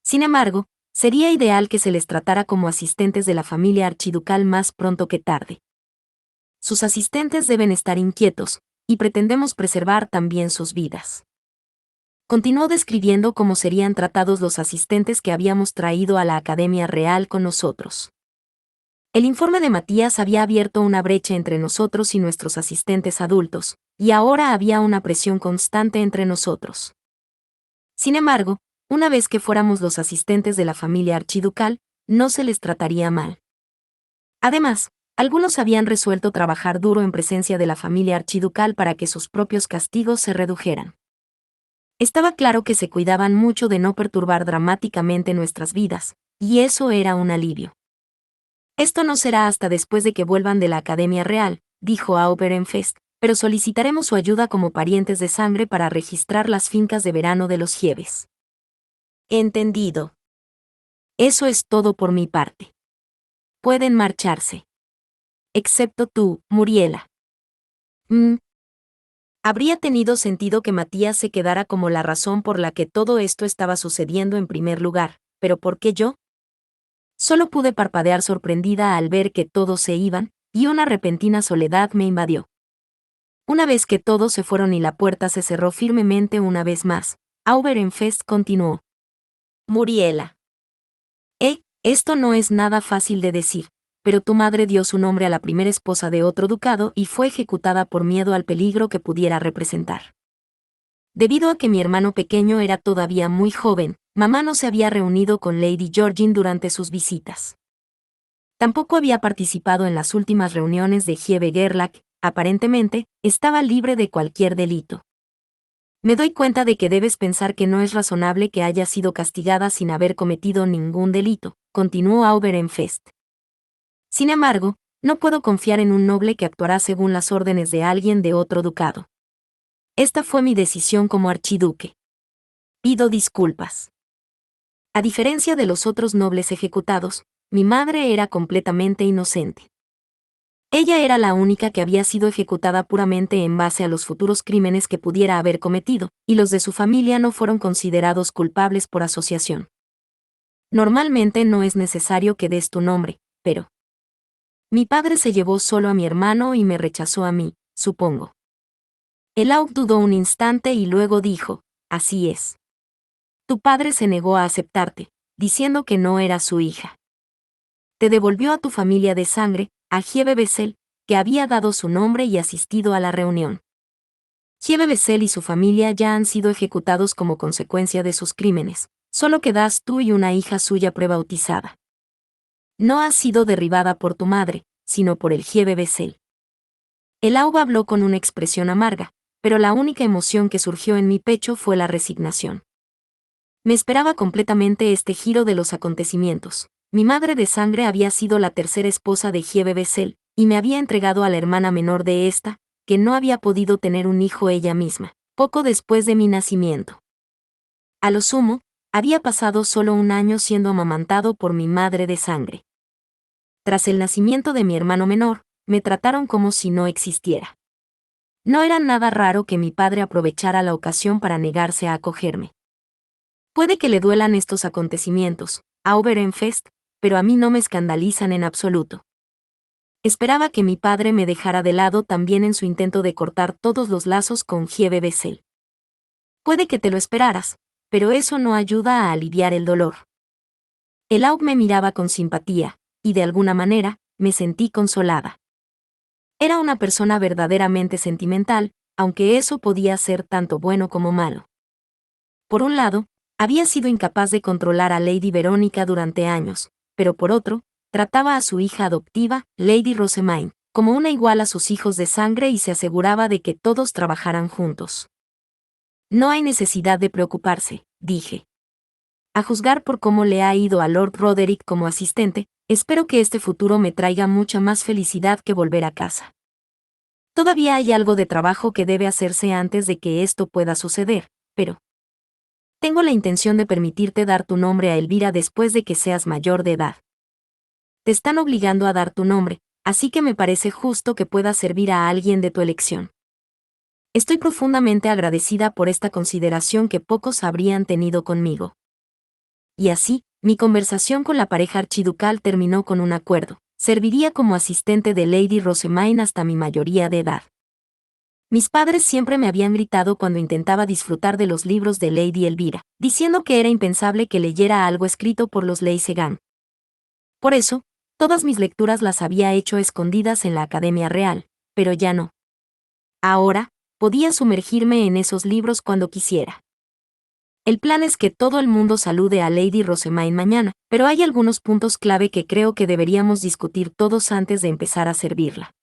Speaker 1: Sin embargo, sería ideal que se les tratara como asistentes de la familia archiducal más pronto que tarde. Sus asistentes deben estar inquietos, y pretendemos preservar también sus vidas. Continuó describiendo cómo serían tratados los asistentes que habíamos traído a la Academia Real con nosotros. El informe de Matías había abierto una brecha entre nosotros y nuestros asistentes adultos, y ahora había una presión constante entre nosotros. Sin embargo, una vez que fuéramos los asistentes de la familia archiducal, no se les trataría mal. Además, algunos habían resuelto trabajar duro en presencia de la familia archiducal para que sus propios castigos se redujeran. Estaba claro que se cuidaban mucho de no perturbar dramáticamente nuestras vidas, y eso era un alivio. Esto no será hasta después de que vuelvan de la Academia Real, dijo Ehrenfest, pero solicitaremos su ayuda como parientes de sangre para registrar las fincas de verano de los Gieves. Entendido. Eso es todo por mi parte. Pueden marcharse. Excepto tú, Muriela. Habría tenido sentido que Matías se quedara como la razón por la que todo esto estaba sucediendo en primer lugar, pero ¿por qué yo? Solo pude parpadear sorprendida al ver que todos se iban, y una repentina soledad me invadió. Una vez que todos se fueron y la puerta se cerró firmemente una vez más, Auberenfest continuó. Muriela. Esto no es nada fácil de decir, pero tu madre dio su nombre a la primera esposa de otro ducado y fue ejecutada por miedo al peligro que pudiera representar. Debido a que mi hermano pequeño era todavía muy joven, mamá no se había reunido con Lady Georgine durante sus visitas. Tampoco había participado en las últimas reuniones de Gieve Gerlach, aparentemente, estaba libre de cualquier delito. Me doy cuenta de que debes pensar que no es razonable que haya sido castigada sin haber cometido ningún delito, continuó Auberenfest. Sin embargo, no puedo confiar en un noble que actuará según las órdenes de alguien de otro ducado. Esta fue mi decisión como archiduque. Pido disculpas. A diferencia de los otros nobles ejecutados, mi madre era completamente inocente. Ella era la única que había sido ejecutada puramente en base a los futuros crímenes que pudiera haber cometido, y los de su familia no fueron considerados culpables por asociación. Normalmente no es necesario que des tu nombre, pero mi padre se llevó solo a mi hermano y me rechazó a mí, supongo. El Aug dudó un instante y luego dijo, así es. Tu padre se negó a aceptarte, diciendo que no era su hija. Te devolvió a tu familia de sangre, a Gieve Bessel, que había dado su nombre y asistido a la reunión. Gieve Bessel y su familia ya han sido ejecutados como consecuencia de sus crímenes, solo quedas tú y una hija suya prebautizada. No has sido derribada por tu madre, sino por el Gieve Bessel. El Aub habló con una expresión amarga, pero la única emoción que surgió en mi pecho fue la resignación. Me esperaba completamente este giro de los acontecimientos. Mi madre de sangre había sido la tercera esposa de Gieve Bessel, y me había entregado a la hermana menor de esta, que no había podido tener un hijo ella misma, poco después de mi nacimiento. A lo sumo, había pasado solo un año siendo amamantado por mi madre de sangre. Tras el nacimiento de mi hermano menor, me trataron como si no existiera. No era nada raro que mi padre aprovechara la ocasión para negarse a acogerme. Puede que le duelan estos acontecimientos, Auberenfest, pero a mí no me escandalizan en absoluto. Esperaba que mi padre me dejara de lado también en su intento de cortar todos los lazos con Gieve Bessel. Puede que te lo esperaras, pero eso no ayuda a aliviar el dolor. El Aug me miraba con simpatía, y de alguna manera, me sentí consolada. Era una persona verdaderamente sentimental, aunque eso podía ser tanto bueno como malo. Por un lado, había sido incapaz de controlar a Lady Verónica durante años, pero por otro, trataba a su hija adoptiva, Lady Rosamine, como una igual a sus hijos de sangre y se aseguraba de que todos trabajaran juntos. No hay necesidad de preocuparse, dije. A juzgar por cómo le ha ido a Lord Roderick como asistente, espero que este futuro me traiga mucha más felicidad que volver a casa. Todavía hay algo de trabajo que debe hacerse antes de que esto pueda suceder, pero tengo la intención de permitirte dar tu nombre a Elvira después de que seas mayor de edad. Te están obligando a dar tu nombre, así que me parece justo que puedas servir a alguien de tu elección. Estoy profundamente agradecida por esta consideración que pocos habrían tenido conmigo. Y así, mi conversación con la pareja archiducal terminó con un acuerdo. Serviría como asistente de Lady Rosamine hasta mi mayoría de edad. Mis padres siempre me habían gritado cuando intentaba disfrutar de los libros de Lady Elvira, diciendo que era impensable que leyera algo escrito por los Leicegan. Por eso, todas mis lecturas las había hecho escondidas en la Academia Real, pero ya no. Ahora, podía sumergirme en esos libros cuando quisiera. El plan es que todo el mundo salude a Lady Rosamine mañana, pero hay algunos puntos clave que creo que deberíamos discutir todos antes de empezar a servirla.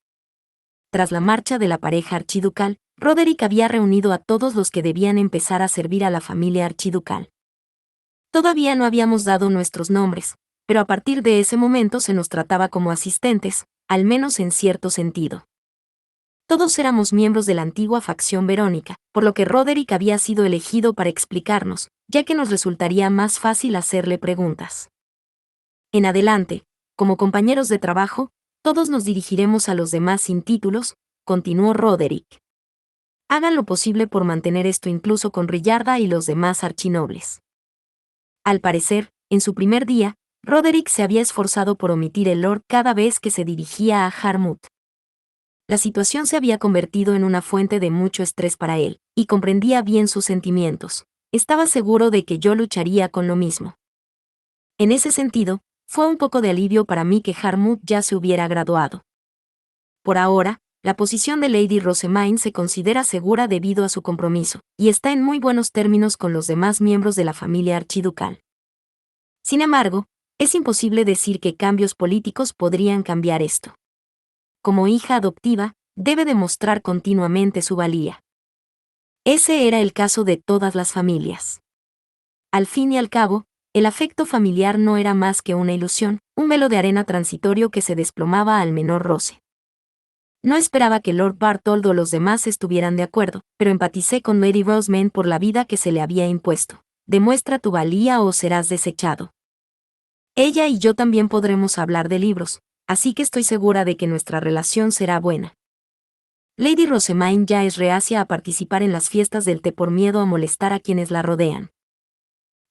Speaker 1: Tras la marcha de la pareja archiducal, Roderick había reunido a todos los que debían empezar a servir a la familia archiducal. Todavía no habíamos dado nuestros nombres, pero a partir de ese momento se nos trataba como asistentes, al menos en cierto sentido. Todos éramos miembros de la antigua facción Verónica, por lo que Roderick había sido elegido para explicarnos, ya que nos resultaría más fácil hacerle preguntas. En adelante, como compañeros de trabajo, todos nos dirigiremos a los demás sin títulos, continuó Roderick. Hagan lo posible por mantener esto incluso con Riarda y los demás archinobles. Al parecer, en su primer día, Roderick se había esforzado por omitir el Lord cada vez que se dirigía a Harmut. La situación se había convertido en una fuente de mucho estrés para él, y comprendía bien sus sentimientos. Estaba seguro de que yo lucharía con lo mismo. En ese sentido, fue un poco de alivio para mí que Harmut ya se hubiera graduado. Por ahora, la posición de Lady Rosemaine se considera segura debido a su compromiso, y está en muy buenos términos con los demás miembros de la familia archiducal. Sin embargo, es imposible decir que cambios políticos podrían cambiar esto. Como hija adoptiva, debe demostrar continuamente su valía. Ese era el caso de todas las familias. Al fin y al cabo, el afecto familiar no era más que una ilusión, un velo de arena transitorio que se desplomaba al menor roce. No esperaba que Lord Barthold o los demás estuvieran de acuerdo, pero empaticé con Lady Rosemaine por la vida que se le había impuesto. Demuestra tu valía o serás desechado. Ella y yo también podremos hablar de libros, así que estoy segura de que nuestra relación será buena. Lady Rosemaine ya es reacia a participar en las fiestas del té por miedo a molestar a quienes la rodean.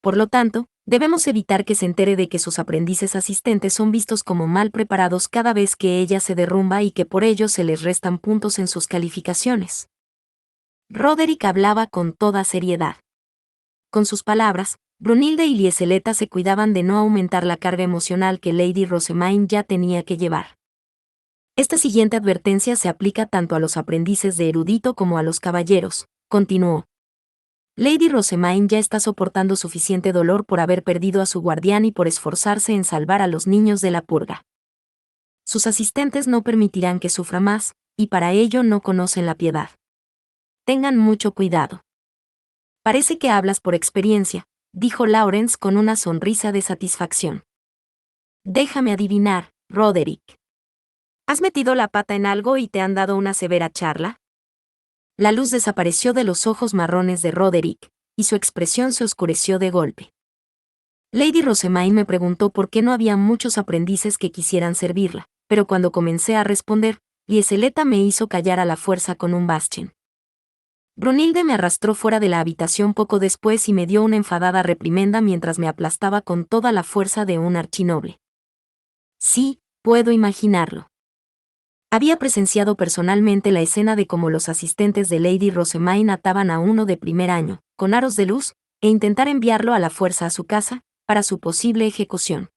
Speaker 1: Por lo tanto, debemos evitar que se entere de que sus aprendices asistentes son vistos como mal preparados cada vez que ella se derrumba y que por ello se les restan puntos en sus calificaciones. Roderick hablaba con toda seriedad. Con sus palabras, Brunilde y Lieseleta se cuidaban de no aumentar la carga emocional que Lady Rosemaine ya tenía que llevar. Esta siguiente advertencia se aplica tanto a los aprendices de erudito como a los caballeros, continuó. Lady Rosemaine ya está soportando suficiente dolor por haber perdido a su guardián y por esforzarse en salvar a los niños de la purga. Sus asistentes no permitirán que sufra más, y para ello no conocen la piedad. Tengan mucho cuidado. Parece que hablas por experiencia, dijo Lawrence con una sonrisa de satisfacción. Déjame adivinar, Roderick. ¿Has metido la pata en algo y te han dado una severa charla? La luz desapareció de los ojos marrones de Roderick, y su expresión se oscureció de golpe. Lady Rosemaine me preguntó por qué no había muchos aprendices que quisieran servirla, pero cuando comencé a responder, Lieseleta me hizo callar a la fuerza con un bastión. Brunilde me arrastró fuera de la habitación poco después y me dio una enfadada reprimenda mientras me aplastaba con toda la fuerza de un archinoble. Sí, puedo imaginarlo. Había presenciado personalmente la escena de cómo los asistentes de Lady Rosemaine ataban a uno de primer año, con aros de luz, e intentar enviarlo a la fuerza a su casa, para su posible ejecución.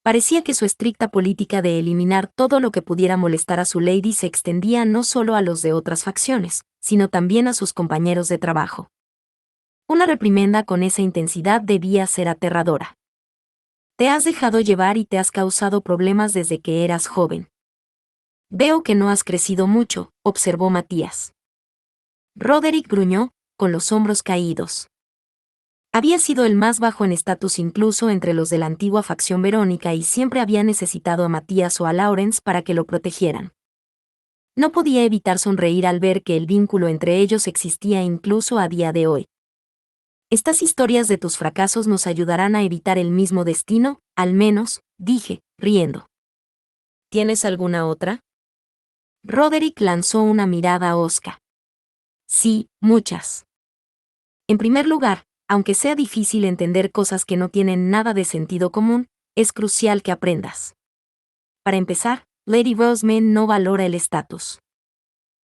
Speaker 1: Parecía que su estricta política de eliminar todo lo que pudiera molestar a su lady se extendía no solo a los de otras facciones, sino también a sus compañeros de trabajo. Una reprimenda con esa intensidad debía ser aterradora. Te has dejado llevar y te has causado problemas desde que eras joven. Veo que no has crecido mucho, observó Matías. Roderick gruñó, con los hombros caídos. Había sido el más bajo en estatus incluso entre los de la antigua facción Verónica y siempre había necesitado a Matías o a Lawrence para que lo protegieran. No podía evitar sonreír al ver que el vínculo entre ellos existía incluso a día de hoy. Estas historias de tus fracasos nos ayudarán a evitar el mismo destino, al menos, dije, riendo. ¿Tienes alguna otra? Roderick lanzó una mirada hosca. Sí, muchas. En primer lugar, aunque sea difícil entender cosas que no tienen nada de sentido común, es crucial que aprendas. Para empezar, Lady Rosemaine no valora el estatus.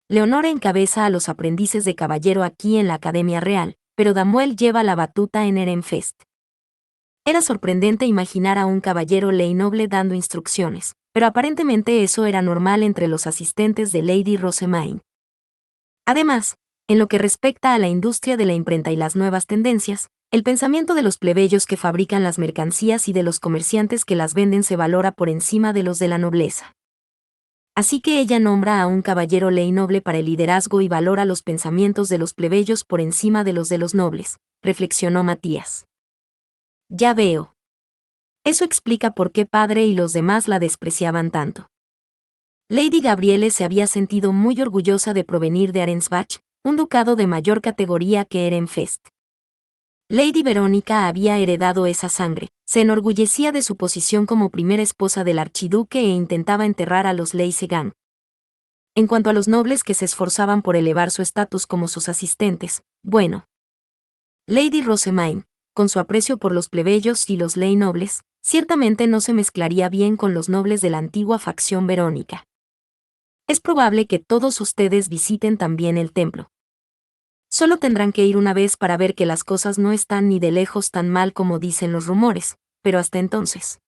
Speaker 1: Leonora encabeza a los aprendices de caballero aquí en la Academia Real, pero Damuel lleva la batuta en Ehrenfest. Era sorprendente imaginar a un caballero ley noble dando instrucciones, pero aparentemente eso era normal entre los asistentes de Lady Rosemaine. Además, en lo que respecta a la industria de la imprenta y las nuevas tendencias, el pensamiento de los plebeyos que fabrican las mercancías y de los comerciantes que las venden se valora por encima de los de la nobleza. Así que ella nombra a un caballero ley noble para el liderazgo y valora los pensamientos de los plebeyos por encima de los nobles, reflexionó Matías. Ya veo. Eso explica por qué padre y los demás la despreciaban tanto. Lady Gabriele se había sentido muy orgullosa de provenir de Arensbach, un ducado de mayor categoría que Ehrenfest. Lady Verónica había heredado esa sangre, se enorgullecía de su posición como primera esposa del archiduque e intentaba enterrar a los Leisegang. En cuanto a los nobles que se esforzaban por elevar su estatus como sus asistentes, bueno. Lady Rosamine, con su aprecio por los plebeyos y los ley nobles, ciertamente no se mezclaría bien con los nobles de la antigua facción verónica. Es probable que todos ustedes visiten también el templo. Solo tendrán que ir una vez para ver que las cosas no están ni de lejos tan mal como dicen los rumores, pero hasta entonces.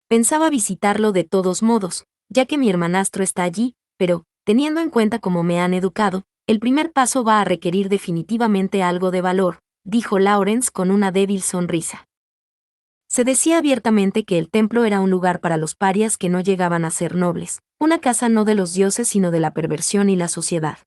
Speaker 1: Pensaba visitarlo de todos modos, ya que mi hermanastro está allí, pero, teniendo en cuenta cómo me han educado, el primer paso va a requerir definitivamente algo de valor, dijo Lawrence con una débil sonrisa. Se decía abiertamente que el templo era un lugar para los parias que no llegaban a ser nobles, una casa no de los dioses sino de la perversión y la sociedad.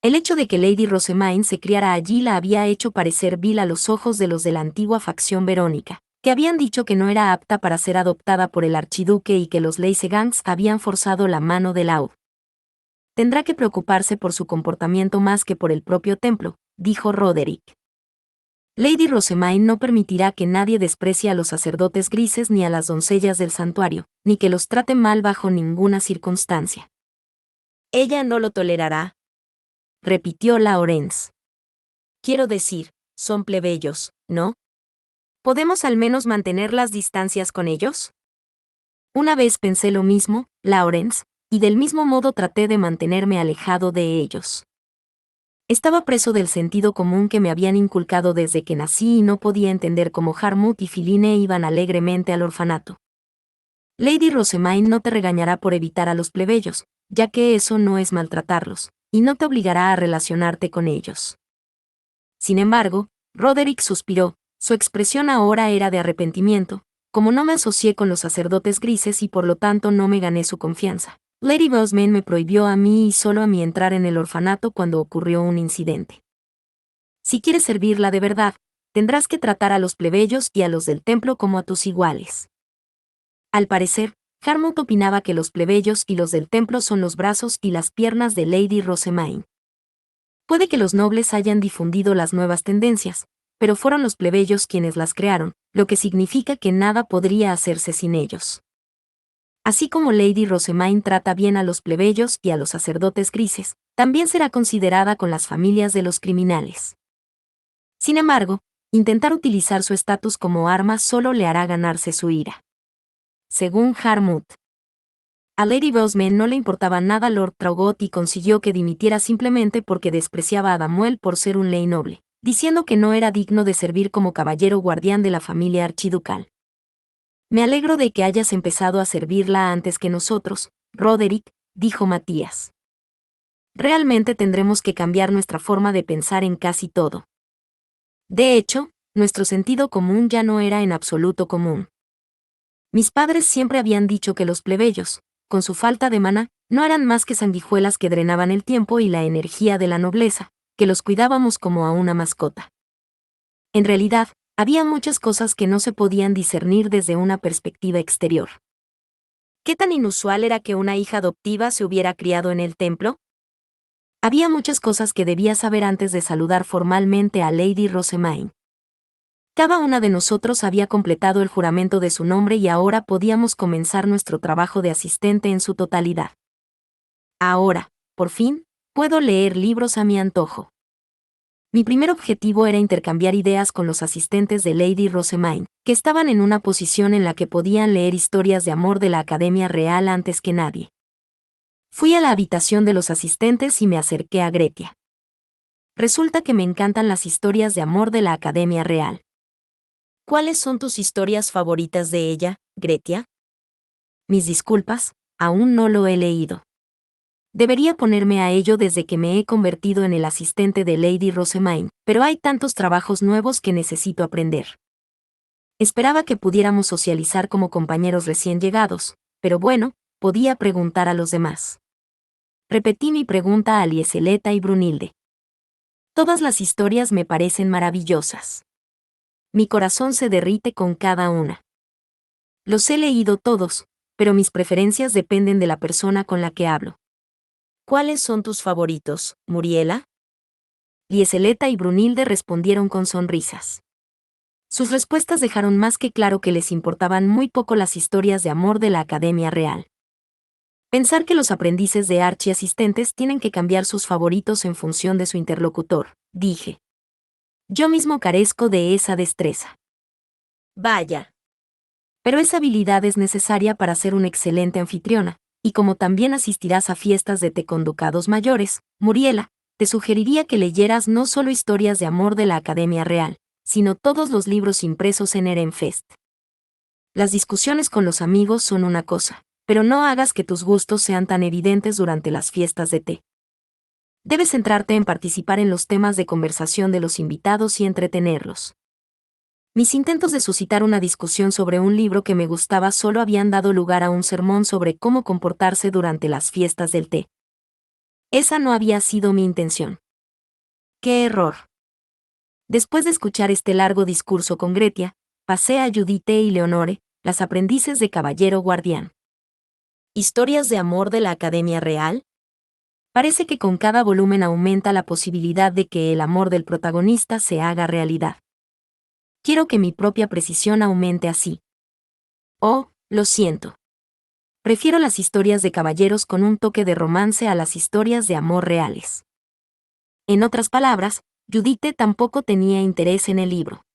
Speaker 1: El hecho de que Lady Rosamine se criara allí la había hecho parecer vil a los ojos de los de la antigua facción verónica, que habían dicho que no era apta para ser adoptada por el archiduque y que los Leisegangs habían forzado la mano de Laud. Tendrá que preocuparse por su comportamiento más que por el propio templo, dijo Roderick. Lady Rosamine no permitirá que nadie desprecie a los sacerdotes grises ni a las doncellas del santuario, ni que los trate mal bajo ninguna circunstancia. Ella no lo tolerará, repitió Lawrence. Quiero decir, son plebeyos, ¿no? ¿Podemos al menos mantener las distancias con ellos? Una vez pensé lo mismo, Lawrence, y del mismo modo traté de mantenerme alejado de ellos. Estaba preso del sentido común que me habían inculcado desde que nací y no podía entender cómo Harmut y Filine iban alegremente al orfanato. Lady Rosamine no te regañará por evitar a los plebeyos, ya que eso no es maltratarlos, y no te obligará a relacionarte con ellos. Sin embargo, Roderick suspiró, su expresión ahora era de arrepentimiento, como no me asocié con los sacerdotes grises y por lo tanto no me gané su confianza. Lady Rosamine me prohibió a mí y solo a mí entrar en el orfanato cuando ocurrió un incidente. Si quieres servirla de verdad, tendrás que tratar a los plebeyos y a los del templo como a tus iguales. Al parecer, Harmut opinaba que los plebeyos y los del templo son los brazos y las piernas de Lady Rosamine. Puede que los nobles hayan difundido las nuevas tendencias, pero fueron los plebeyos quienes las crearon, lo que significa que nada podría hacerse sin ellos. Así como Lady Rosamine trata bien a los plebeyos y a los sacerdotes grises, también será considerada con las familias de los criminales. Sin embargo, intentar utilizar su estatus como arma solo le hará ganarse su ira. Según Harmut, a Lady Rosamine no le importaba nada Lord Traugot y consiguió que dimitiera simplemente porque despreciaba a Damuel por ser un ley noble, diciendo que no era digno de servir como caballero guardián de la familia archiducal. Me alegro de que hayas empezado a servirla antes que nosotros, Roderick, dijo Matías. Realmente tendremos que cambiar nuestra forma de pensar en casi todo. De hecho, nuestro sentido común ya no era en absoluto común. Mis padres siempre habían dicho que los plebeyos, con su falta de maná, no eran más que sanguijuelas que drenaban el tiempo y la energía de la nobleza, que los cuidábamos como a una mascota. En realidad, había muchas cosas que no se podían discernir desde una perspectiva exterior. ¿Qué tan inusual era que una hija adoptiva se hubiera criado en el templo? Había muchas cosas que debía saber antes de saludar formalmente a Lady Rosamine. Cada una de nosotros había completado el juramento de su nombre y ahora podíamos comenzar nuestro trabajo de asistente en su totalidad. Ahora, por fin, puedo leer libros a mi antojo. Mi primer objetivo era intercambiar ideas con los asistentes de Lady Rosamine, que estaban en una posición en la que podían leer historias de amor de la Academia Real antes que nadie. Fui a la habitación de los asistentes y me acerqué a Gretia. Resulta que me encantan las historias de amor de la Academia Real. ¿Cuáles son tus historias favoritas de ella, Gretia? Mis disculpas, aún no lo he leído. Debería ponerme a ello desde que me he convertido en el asistente de Lady Rosamine, pero hay tantos trabajos nuevos que necesito aprender. Esperaba que pudiéramos socializar como compañeros recién llegados, pero bueno, podía preguntar a los demás. Repetí mi pregunta a Lieseleta y Brunilde. Todas las historias me parecen maravillosas. Mi corazón se derrite con cada una. Los he leído todos, pero mis preferencias dependen de la persona con la que hablo. ¿Cuáles son tus favoritos, Muriela? Lieseleta y Brunilde respondieron con sonrisas. Sus respuestas dejaron más que claro que les importaban muy poco las historias de amor de la Academia Real. Pensar que los aprendices de archiasistentes tienen que cambiar sus favoritos en función de su interlocutor, dije. Yo mismo carezco de esa destreza. Vaya. Pero esa habilidad es necesaria para ser una excelente anfitriona, y como también asistirás a fiestas de té con ducados mayores, Muriela, te sugeriría que leyeras no solo historias de amor de la Academia Real, sino todos los libros impresos en Erenfest. Las discusiones con los amigos son una cosa, pero no hagas que tus gustos sean tan evidentes durante las fiestas de té. Debes centrarte en participar en los temas de conversación de los invitados y entretenerlos. Mis intentos de suscitar una discusión sobre un libro que me gustaba solo habían dado lugar a un sermón sobre cómo comportarse durante las fiestas del té. Esa no había sido mi intención. ¡Qué error! Después de escuchar este largo discurso con Gretia, pasé a Judite y Leonore, las aprendices de Caballero Guardián. ¿Historias de amor de la Academia Real? Parece que con cada volumen aumenta la posibilidad de que el amor del protagonista se haga realidad. Quiero que mi propia precisión aumente así. Oh, lo siento. Prefiero las historias de caballeros con un toque de romance a las historias de amor reales. En otras palabras, Judite tampoco tenía interés en el libro.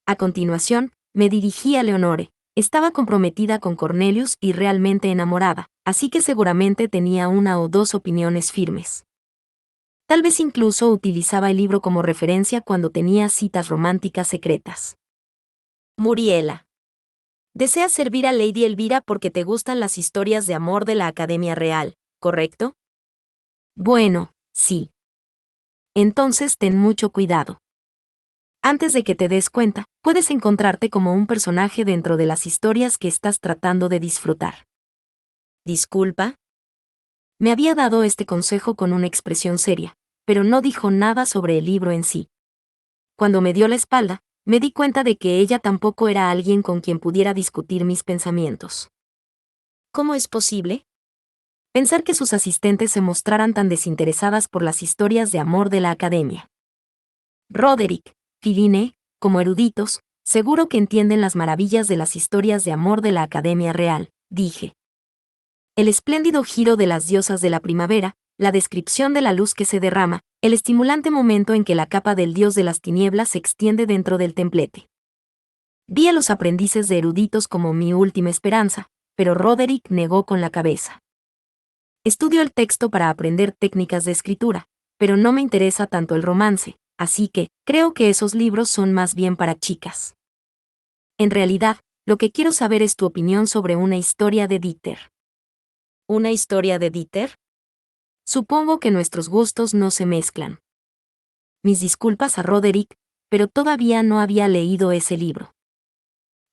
Speaker 1: A continuación, me dirigí a Leonore. Estaba comprometida con Cornelius y realmente enamorada, así que seguramente tenía una o dos opiniones firmes. Tal vez incluso utilizaba el libro como referencia cuando tenía citas románticas secretas. Muriela. Deseas servir a Lady Elvira porque te gustan las historias de amor de la Academia Real, ¿correcto? Bueno, sí. Entonces ten mucho cuidado. Antes de que te des cuenta, puedes encontrarte como un personaje dentro de las historias que estás tratando de disfrutar. ¿Disculpa? Me había dado este consejo con una expresión seria, pero no dijo nada sobre el libro en sí. Cuando me dio la espalda, me di cuenta de que ella tampoco era alguien con quien pudiera discutir mis pensamientos. ¿Cómo es posible? Pensar que sus asistentes se mostraran tan desinteresadas por las historias de amor de la Academia. Roderick, Filine, como eruditos, seguro que entienden las maravillas de las historias de amor de la Academia Real, dije. El espléndido giro de las diosas de la primavera, la descripción de la luz que se derrama, el estimulante momento en que la capa del dios de las tinieblas se extiende dentro del templete. Vi a los aprendices de eruditos como mi última esperanza, pero Roderick negó con la cabeza. Estudio el texto para aprender técnicas de escritura, pero no me interesa tanto el romance, así que creo que esos libros son más bien para chicas. En realidad, lo que quiero saber es tu opinión sobre una historia de Dieter. ¿Una historia de Dieter? Supongo que nuestros gustos no se mezclan. Mis disculpas a Roderick, pero todavía no había leído ese libro.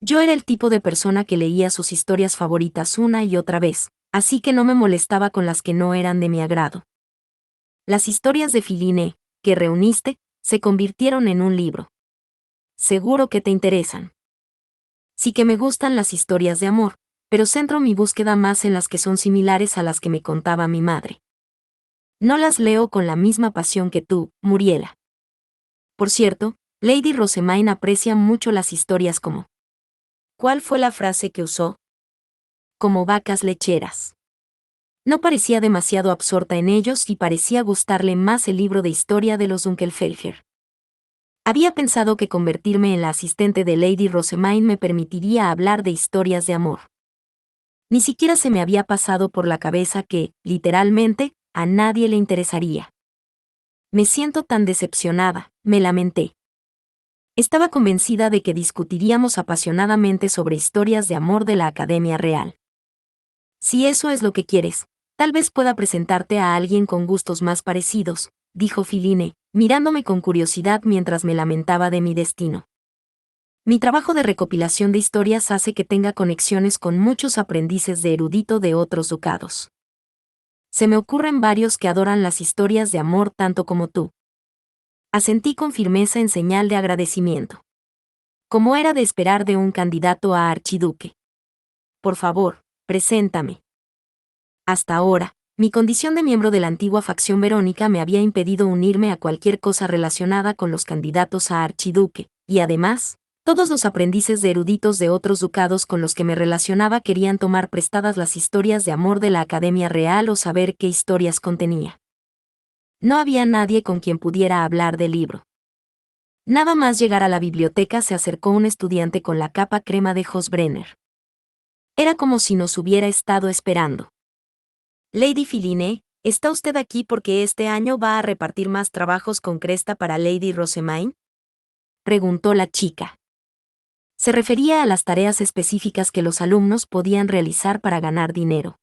Speaker 1: Yo era el tipo de persona que leía sus historias favoritas una y otra vez, así que no me molestaba con las que no eran de mi agrado. Las historias de Filine, que reuniste, se convirtieron en un libro. Seguro que te interesan. Sí que me gustan las historias de amor, pero centro mi búsqueda más en las que son similares a las que me contaba mi madre. No las leo con la misma pasión que tú, Muriela. Por cierto, Lady Rosemaine aprecia mucho las historias como... ¿Cuál fue la frase que usó? Como vacas lecheras. No parecía demasiado absorta en ellos y parecía gustarle más el libro de historia de los Dunkelfelger. Había pensado que convertirme en la asistente de Lady Rosemaine me permitiría hablar de historias de amor. Ni siquiera se me había pasado por la cabeza que, literalmente, a nadie le interesaría. Me siento tan decepcionada, me lamenté. Estaba convencida de que discutiríamos apasionadamente sobre historias de amor de la Academia Real. Si eso es lo que quieres, tal vez pueda presentarte a alguien con gustos más parecidos, dijo Filine, mirándome con curiosidad mientras me lamentaba de mi destino. Mi trabajo de recopilación de historias hace que tenga conexiones con muchos aprendices de erudito de otros ducados. Se me ocurren varios que adoran las historias de amor tanto como tú. Asentí con firmeza en señal de agradecimiento. Como era de esperar de un candidato a archiduque. Por favor, preséntame. Hasta ahora, mi condición de miembro de la antigua facción Verónica me había impedido unirme a cualquier cosa relacionada con los candidatos a archiduque, y además, Todos los aprendices de eruditos de otros ducados con los que me relacionaba querían tomar prestadas las historias de amor de la Academia Real o saber qué historias contenía. No había nadie con quien pudiera hablar del libro. Nada más llegar a la biblioteca se acercó un estudiante con la capa crema de Hosbrenner. Era como si nos hubiera estado esperando. Lady Filine, ¿está usted aquí porque este año va a repartir más trabajos con cresta para Lady Rosemaine?, preguntó la chica. Se refería a las tareas específicas que los alumnos podían realizar para ganar dinero.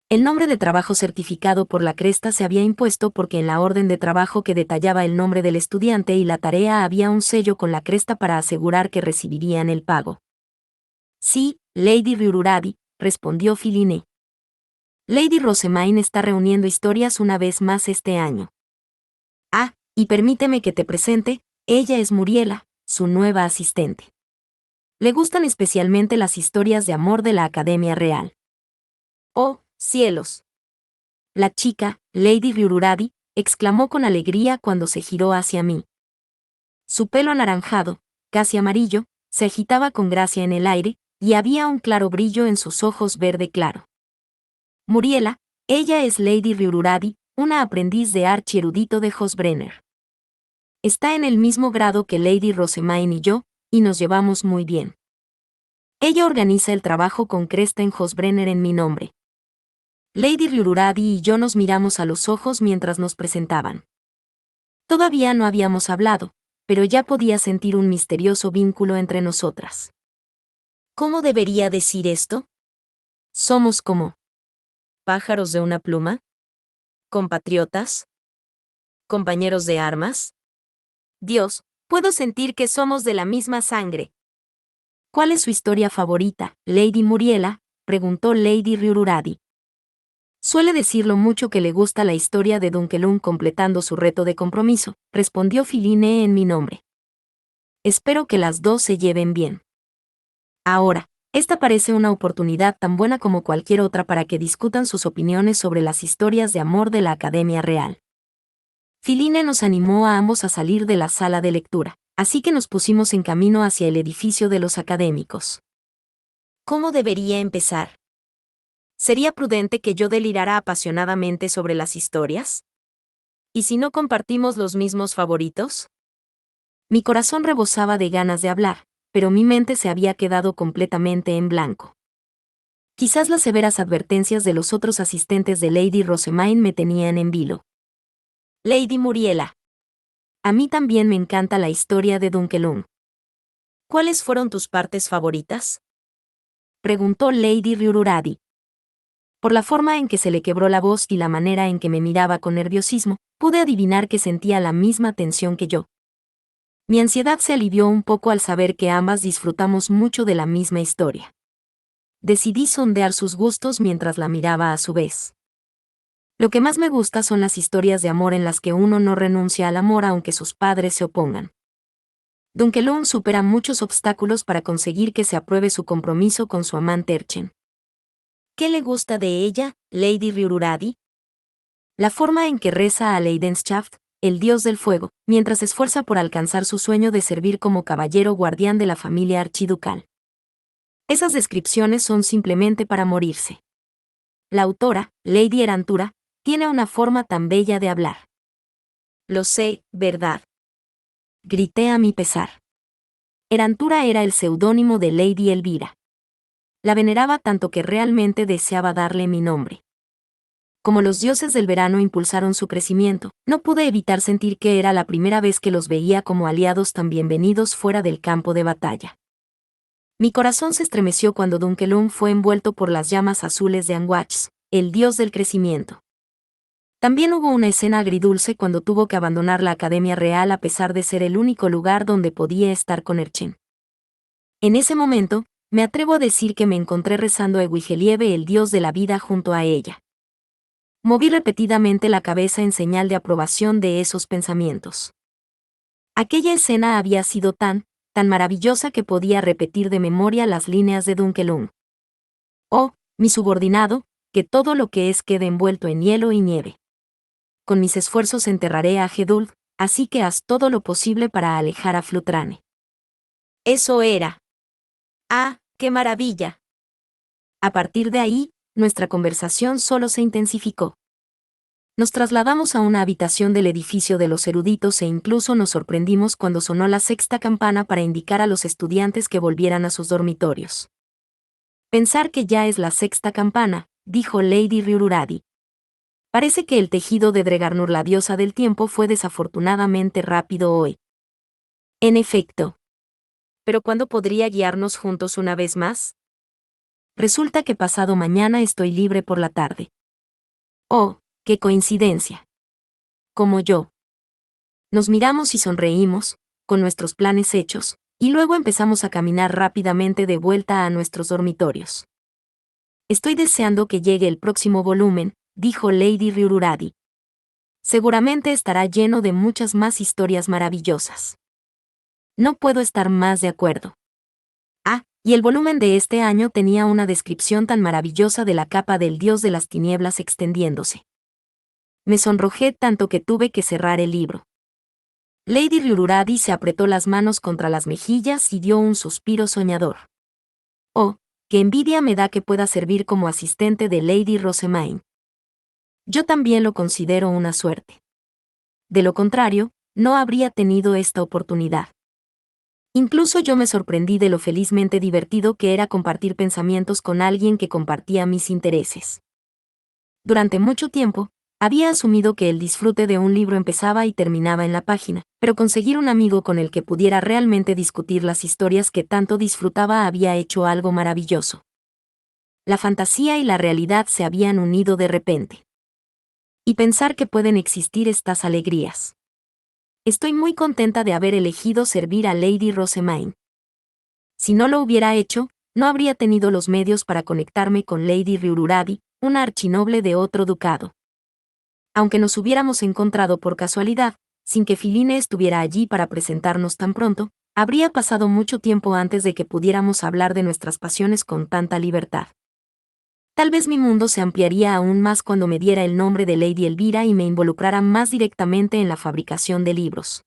Speaker 1: El nombre de trabajo certificado por la cresta se había impuesto porque en la orden de trabajo que detallaba el nombre del estudiante y la tarea había un sello con la cresta para asegurar que recibirían el pago. Sí, Lady Ryururadi, respondió Filine. Lady Rosemaine está reuniendo historias una vez más este año. Ah, y permíteme que te presente, ella es Muriela, su nueva asistente. Le gustan especialmente las historias de amor de la Academia Real. ¡Oh, cielos! La chica, Lady Ryururadi, exclamó con alegría cuando se giró hacia mí. Su pelo anaranjado, casi amarillo, se agitaba con gracia en el aire, y había un claro brillo en sus ojos verde claro. Muriela, ella es Lady Ryururadi, una aprendiz de archierudito de Hosbrenner. Está en el mismo grado que Lady Rosemaine y yo, y nos llevamos muy bien. Ella organiza el trabajo con cresta en Hosbrenner en mi nombre. Lady Ryururadi y yo nos miramos a los ojos mientras nos presentaban. Todavía no habíamos hablado, pero ya podía sentir un misterioso vínculo entre nosotras. ¿Cómo debería decir esto? Somos como pájaros de una pluma, compatriotas, compañeros de armas. Dios, puedo sentir que somos de la misma sangre. ¿Cuál es su historia favorita, Lady Muriela?, preguntó Lady Ryururadi. Suele decirlo mucho que le gusta la historia de Dunkelung completando su reto de compromiso, respondió Filine en mi nombre. Espero que las dos se lleven bien. Ahora, esta parece una oportunidad tan buena como cualquier otra para que discutan sus opiniones sobre las historias de amor de la Academia Real. Filine nos animó a ambos a salir de la sala de lectura, así que nos pusimos en camino hacia el edificio de los académicos. ¿Cómo debería empezar? ¿Sería prudente que yo delirara apasionadamente sobre las historias? ¿Y si no compartimos los mismos favoritos? Mi corazón rebosaba de ganas de hablar, pero mi mente se había quedado completamente en blanco. Quizás las severas advertencias de los otros asistentes de Lady Rosemaine me tenían en vilo. Lady Muriela. A mí también me encanta la historia de Dunkelung. ¿Cuáles fueron tus partes favoritas?, preguntó Lady Ryururadi. Por la forma en que se le quebró la voz y la manera en que me miraba con nerviosismo, pude adivinar que sentía la misma tensión que yo. Mi ansiedad se alivió un poco al saber que ambas disfrutamos mucho de la misma historia. Decidí sondear sus gustos mientras la miraba a su vez. Lo que más me gusta son las historias de amor en las que uno no renuncia al amor aunque sus padres se opongan. Dunkelung supera muchos obstáculos para conseguir que se apruebe su compromiso con su amante Erchen. ¿Qué le gusta de ella, Lady Ryururadi? La forma en que reza a Leidenschaft, el dios del fuego, mientras se esfuerza por alcanzar su sueño de servir como caballero guardián de la familia archiducal. Esas descripciones son simplemente para morirse. La autora, Lady Erantura, tiene una forma tan bella de hablar. Lo sé, ¿verdad?, grité a mi pesar. Erantura era el seudónimo de Lady Elvira. La veneraba tanto que realmente deseaba darle mi nombre. Como los dioses del verano impulsaron su crecimiento, no pude evitar sentir que era la primera vez que los veía como aliados tan bienvenidos fuera del campo de batalla. Mi corazón se estremeció cuando Dunkelung fue envuelto por las llamas azules de Anguax, el dios del crecimiento. También hubo una escena agridulce cuando tuvo que abandonar la Academia Real a pesar de ser el único lugar donde podía estar con Erchen. En ese momento, me atrevo a decir que me encontré rezando a Ewigelieve, el dios de la vida, junto a ella. Moví repetidamente la cabeza en señal de aprobación de esos pensamientos. Aquella escena había sido tan maravillosa que podía repetir de memoria las líneas de Dunkelung. Oh, mi subordinado, que todo lo que es quede envuelto en hielo y nieve. Con mis esfuerzos enterraré a Hedulf, así que haz todo lo posible para alejar a Flutrane. Eso era. ¡Ah, qué maravilla! A partir de ahí, nuestra conversación solo se intensificó. Nos trasladamos a una habitación del edificio de los eruditos e incluso nos sorprendimos cuando sonó la sexta campana para indicar a los estudiantes que volvieran a sus dormitorios. Pensar que ya es la sexta campana, dijo Lady Ryururadi. Parece que el tejido de Dregarnur, la diosa del tiempo, fue desafortunadamente rápido hoy. En efecto. ¿Pero cuándo podría guiarnos juntos una vez más? Resulta que pasado mañana estoy libre por la tarde. Oh, qué coincidencia. Como yo. Nos miramos y sonreímos, con nuestros planes hechos, y luego empezamos a caminar rápidamente de vuelta a nuestros dormitorios. Estoy deseando que llegue el próximo volumen, dijo Lady Ryururadi. Seguramente estará lleno de muchas más historias maravillosas. No puedo estar más de acuerdo. Ah, y el volumen de este año tenía una descripción tan maravillosa de la capa del dios de las tinieblas extendiéndose. Me sonrojé tanto que tuve que cerrar el libro. Lady Ryururadi se apretó las manos contra las mejillas y dio un suspiro soñador. Oh, qué envidia me da que pueda servir como asistente de Lady Rosemaine. Yo también lo considero una suerte. De lo contrario, no habría tenido esta oportunidad. Incluso yo me sorprendí de lo felizmente divertido que era compartir pensamientos con alguien que compartía mis intereses. Durante mucho tiempo, había asumido que el disfrute de un libro empezaba y terminaba en la página, pero conseguir un amigo con el que pudiera realmente discutir las historias que tanto disfrutaba había hecho algo maravilloso. La fantasía y la realidad se habían unido de repente. Y pensar que pueden existir estas alegrías. Estoy muy contenta de haber elegido servir a Lady Rosemaine. Si no lo hubiera hecho, no habría tenido los medios para conectarme con Lady Ryururadi, una archinoble de otro ducado. Aunque nos hubiéramos encontrado por casualidad, sin que Filine estuviera allí para presentarnos tan pronto, habría pasado mucho tiempo antes de que pudiéramos hablar de nuestras pasiones con tanta libertad. Tal vez mi mundo se ampliaría aún más cuando me diera el nombre de Lady Elvira y me involucrara más directamente en la fabricación de libros.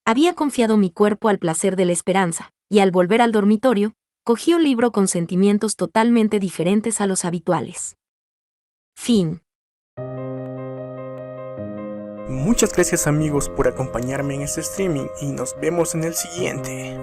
Speaker 1: Había confiado mi cuerpo al placer de la esperanza, y al volver al dormitorio, cogí un libro con sentimientos totalmente diferentes a los habituales. Fin.
Speaker 2: Muchas gracias amigos por acompañarme en este streaming y nos vemos en el siguiente.